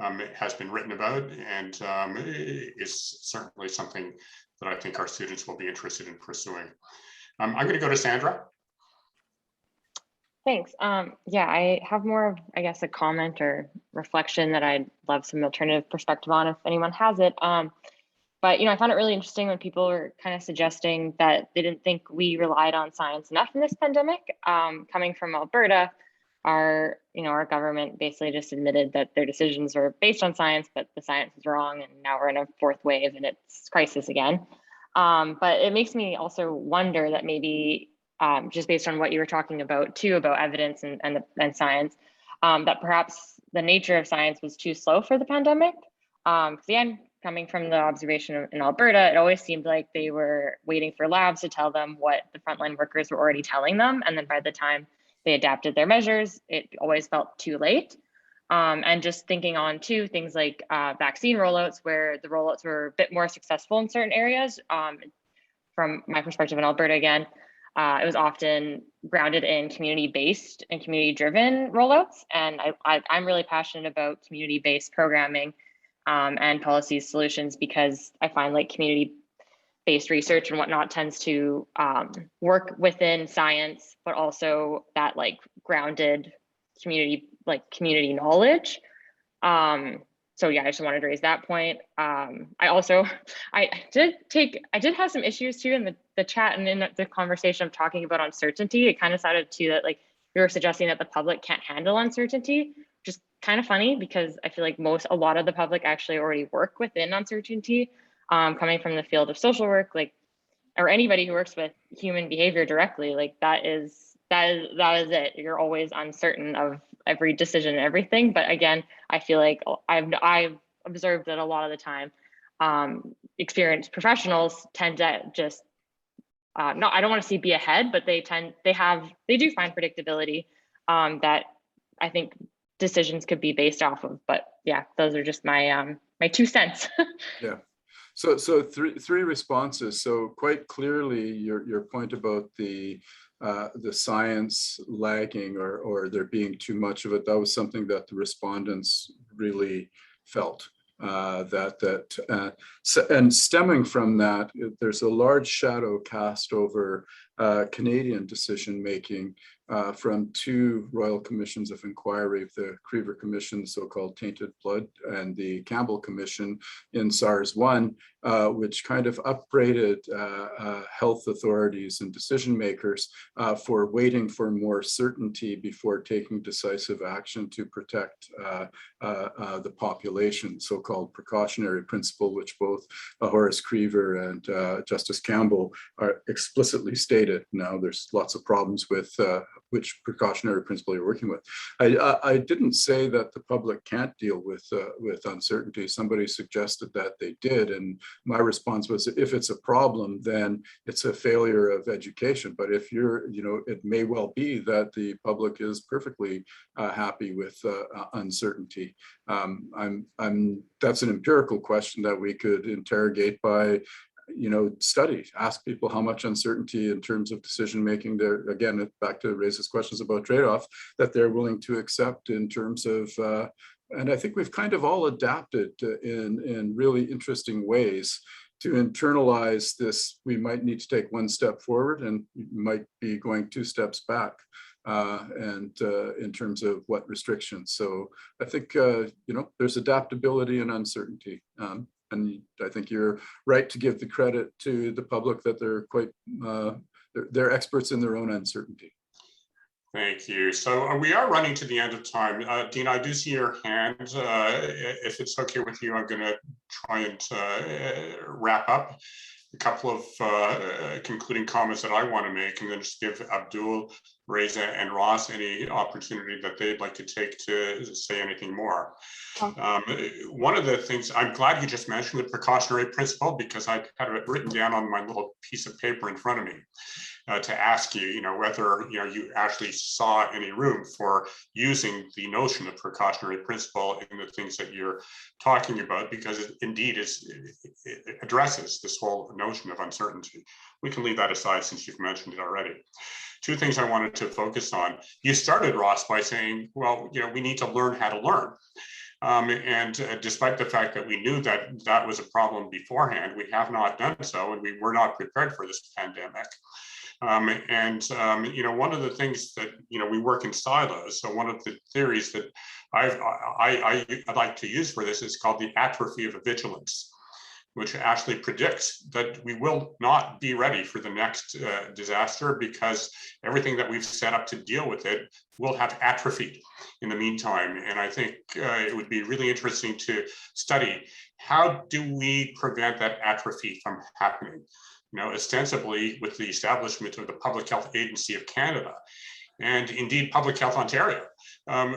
It has been written about, and is certainly something that I think our students will be interested in pursuing. I'm going to go to Sandra. Thanks. Yeah, I have more of, I guess, a comment or reflection that I'd love some alternative perspective on if anyone has it. But, I found it really interesting when people were kind of suggesting that they didn't think we relied on science enough in this pandemic. Coming from Alberta, our government basically just admitted that their decisions were based on science, but the science is wrong, and now we're in a 4th wave and it's crisis again. But it makes me also wonder that maybe just based on what you were talking about too, about evidence and science, that perhaps the nature of science was too slow for the pandemic. Again, coming from the observation in Alberta, it always seemed like they were waiting for labs to tell them what the frontline workers were already telling them. And then by the time they adapted their measures, it always felt too late. And just thinking on too, things like vaccine rollouts, where the rollouts were a bit more successful in certain areas. From my perspective in Alberta again, it was often grounded in community-based and community-driven rollouts. And I'm really passionate about community-based programming and policy solutions, because I find like community-based research and whatnot tends to work within science, but also that like grounded community knowledge. So yeah, I just wanted to raise that point. I did have some issues too in the chat and in the conversation of talking about uncertainty. It kind of sounded too that like we were suggesting that the public can't handle uncertainty, which is kind of funny, because I feel like a lot of the public actually already work within uncertainty, coming from the field of social work, or anybody who works with human behavior directly, that is it. You're always uncertain of every decision and everything. But again, I feel like I've observed that a lot of the time, experienced professionals tend to just I don't want to say be ahead, but they do find predictability that I think decisions could be based off of. But yeah, those are just my my 2 cents. Yeah. So three responses. So quite clearly, your point about the science lagging or there being too much of it, that was something that the respondents really felt. And stemming from that, there's a large shadow cast over Canadian decision making, from 2 royal commissions of inquiry, the Creever Commission, so-called Tainted Blood, and the Campbell Commission in SARS-1, which kind of upbraided health authorities and decision makers for waiting for more certainty before taking decisive action to protect the population, so-called precautionary principle, which both Horace Creever and Justice Campbell are explicitly stated. Now, there's lots of problems with which precautionary principle you're working with. I didn't say that the public can't deal with uncertainty. Somebody suggested that they did, and my response was, if it's a problem, then it's a failure of education. But if you're, it may well be that the public is perfectly happy with uncertainty. That's an empirical question that we could interrogate by study, ask people how much uncertainty in terms of decision making there, again, back to Reza's questions about trade-off, that they're willing to accept in terms of, and I think we've kind of all adapted in really interesting ways to internalize this. We might need to take 1 step forward and might be going 2 steps back. And in terms of what restrictions. So I think, there's adaptability and uncertainty. And I think you're right to give the credit to the public that they're quite, they're experts in their own uncertainty. Thank you. So we are running to the end of time. Dean, I do see your hand. If it's okay with you, I'm going to try and wrap up. A couple of concluding comments that I want to make, and then just give Abdul, Reza, and Ross any opportunity that they'd like to take to say anything more. One of the things, I'm glad you just mentioned the precautionary principle, because I had it written down on my little piece of paper in front of me to ask you, whether you actually saw any room for using the notion of precautionary principle in the things that you're talking about, because it indeed it addresses this whole notion of uncertainty. We can leave that aside since you've mentioned it already. 2 things I wanted to focus on. You started, Ross, by saying, well, we need to learn how to learn. And despite the fact that we knew that that was a problem beforehand, we have not done so, and we were not prepared for this pandemic. One of the things that, we work in silos. So one of the theories that I like to use for this is called the atrophy of vigilance, which actually predicts that we will not be ready for the next disaster, because everything that we've set up to deal with it will have atrophied in the meantime. And I think it would be really interesting to study, how do we prevent that atrophy from happening? Ostensibly with the establishment of the Public Health Agency of Canada, and indeed Public Health Ontario,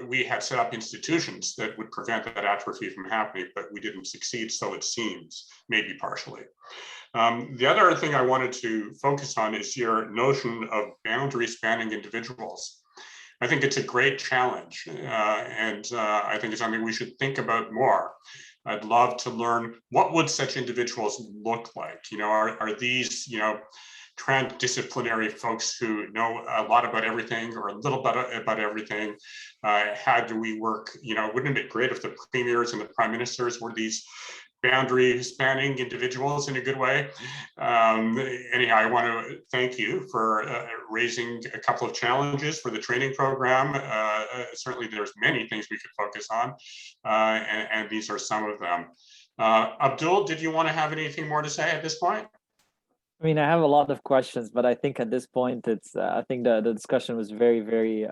we had set up institutions that would prevent that atrophy from happening, but we didn't succeed, so it seems, maybe partially. The other thing I wanted to focus on is your notion of boundary spanning individuals. I think it's a great challenge, and I think it's something we should think about more. I'd love to learn, what would such individuals look like? Are these, transdisciplinary folks who know a lot about everything or a little bit about everything? How do we work? Wouldn't it be great if the premiers and the prime ministers were these boundary spanning individuals in a good way? Anyhow, I want to thank you for raising a couple of challenges for the training program. Certainly there's many things we could focus on, and these are some of them. Abdul, did you want to have anything more to say at this point? I mean, I have a lot of questions, but I think at this point, I think the discussion was very, very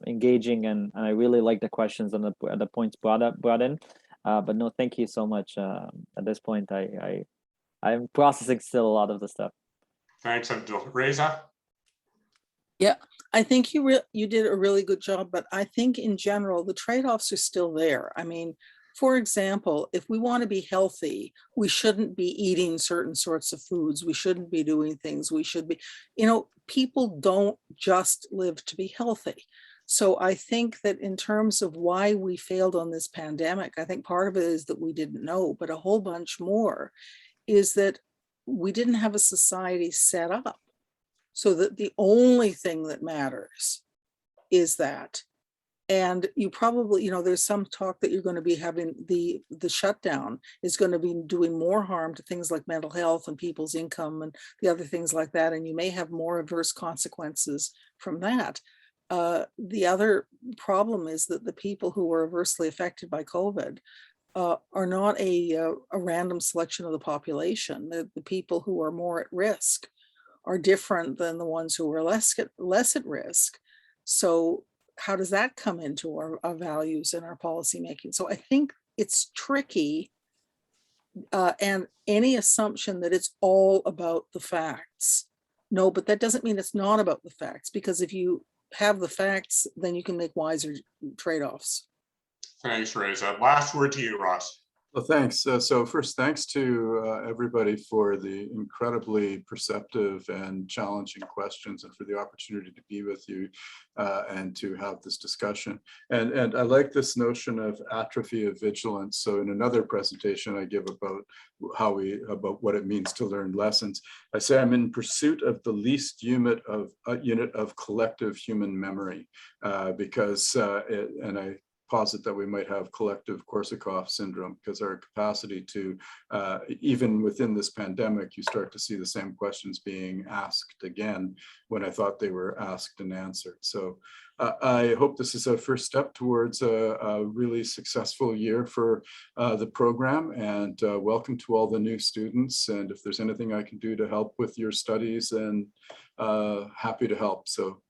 engaging, and I really like the questions and the points brought in. But no, thank you so much. At this point, I'm processing still a lot of the stuff. Thanks, Abdul. Reza? Yeah, I think you did a really good job, but I think in general, the trade-offs are still there. I mean, for example, if we want to be healthy, we shouldn't be eating certain sorts of foods. We shouldn't be doing things. We should be, people don't just live to be healthy. So I think that in terms of why we failed on this pandemic, I think part of it is that we didn't know, but a whole bunch more is that we didn't have a society set up so that the only thing that matters is that And you probably, you know, there's some talk that you're going to be having the shutdown is going to be doing more harm to things like mental health and people's income and the other things like that. And you may have more adverse consequences from that. The other problem is that the people who were adversely affected by COVID are not a random selection of the population. The people who are more at risk are different than the ones who are less at risk. So how does that come into our values and our policy making? So I think it's tricky, and any assumption that it's all about the facts. No, but that doesn't mean it's not about the facts, because if you have the facts, then you can make wiser trade-offs. Thanks, Reza. Last word to you, Ross. Well, thanks. So first, thanks to everybody for the incredibly perceptive and challenging questions, and for the opportunity to be with you and to have this discussion. And I like this notion of atrophy of vigilance. So in another presentation I give about about what it means to learn lessons, I say I'm in pursuit of the least unit of collective human memory, because and I posit that we might have collective Korsakoff syndrome, because our capacity to, even within this pandemic, you start to see the same questions being asked again when I thought they were asked and answered. So I hope this is a first step towards a really successful year for the program, and welcome to all the new students. And if there's anything I can do to help with your studies, and happy to help. So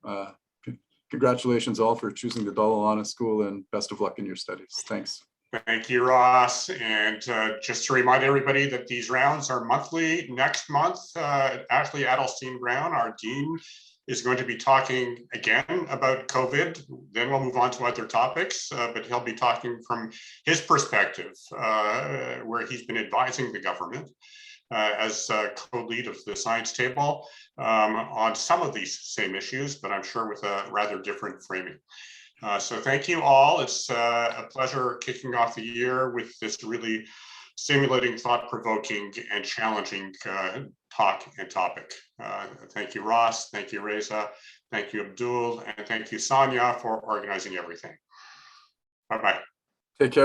congratulations all for choosing the Dalalana School, and best of luck in your studies. Thanks. Thank you, Ross. And just to remind everybody that these rounds are monthly. Next month, Ashley Adelstein Brown, our dean, is going to be talking again about COVID. Then we'll move on to other topics, but he'll be talking from his perspective, where he's been advising the government as co-lead of the science table on some of these same issues, but I'm sure with a rather different framing. So thank you all. It's a pleasure kicking off the year with this really stimulating, thought-provoking, and challenging talk and topic. Thank you, Ross. Thank you, Reza. Thank you, Abdul. And thank you, Sonia, for organizing everything. Bye-bye. Take care.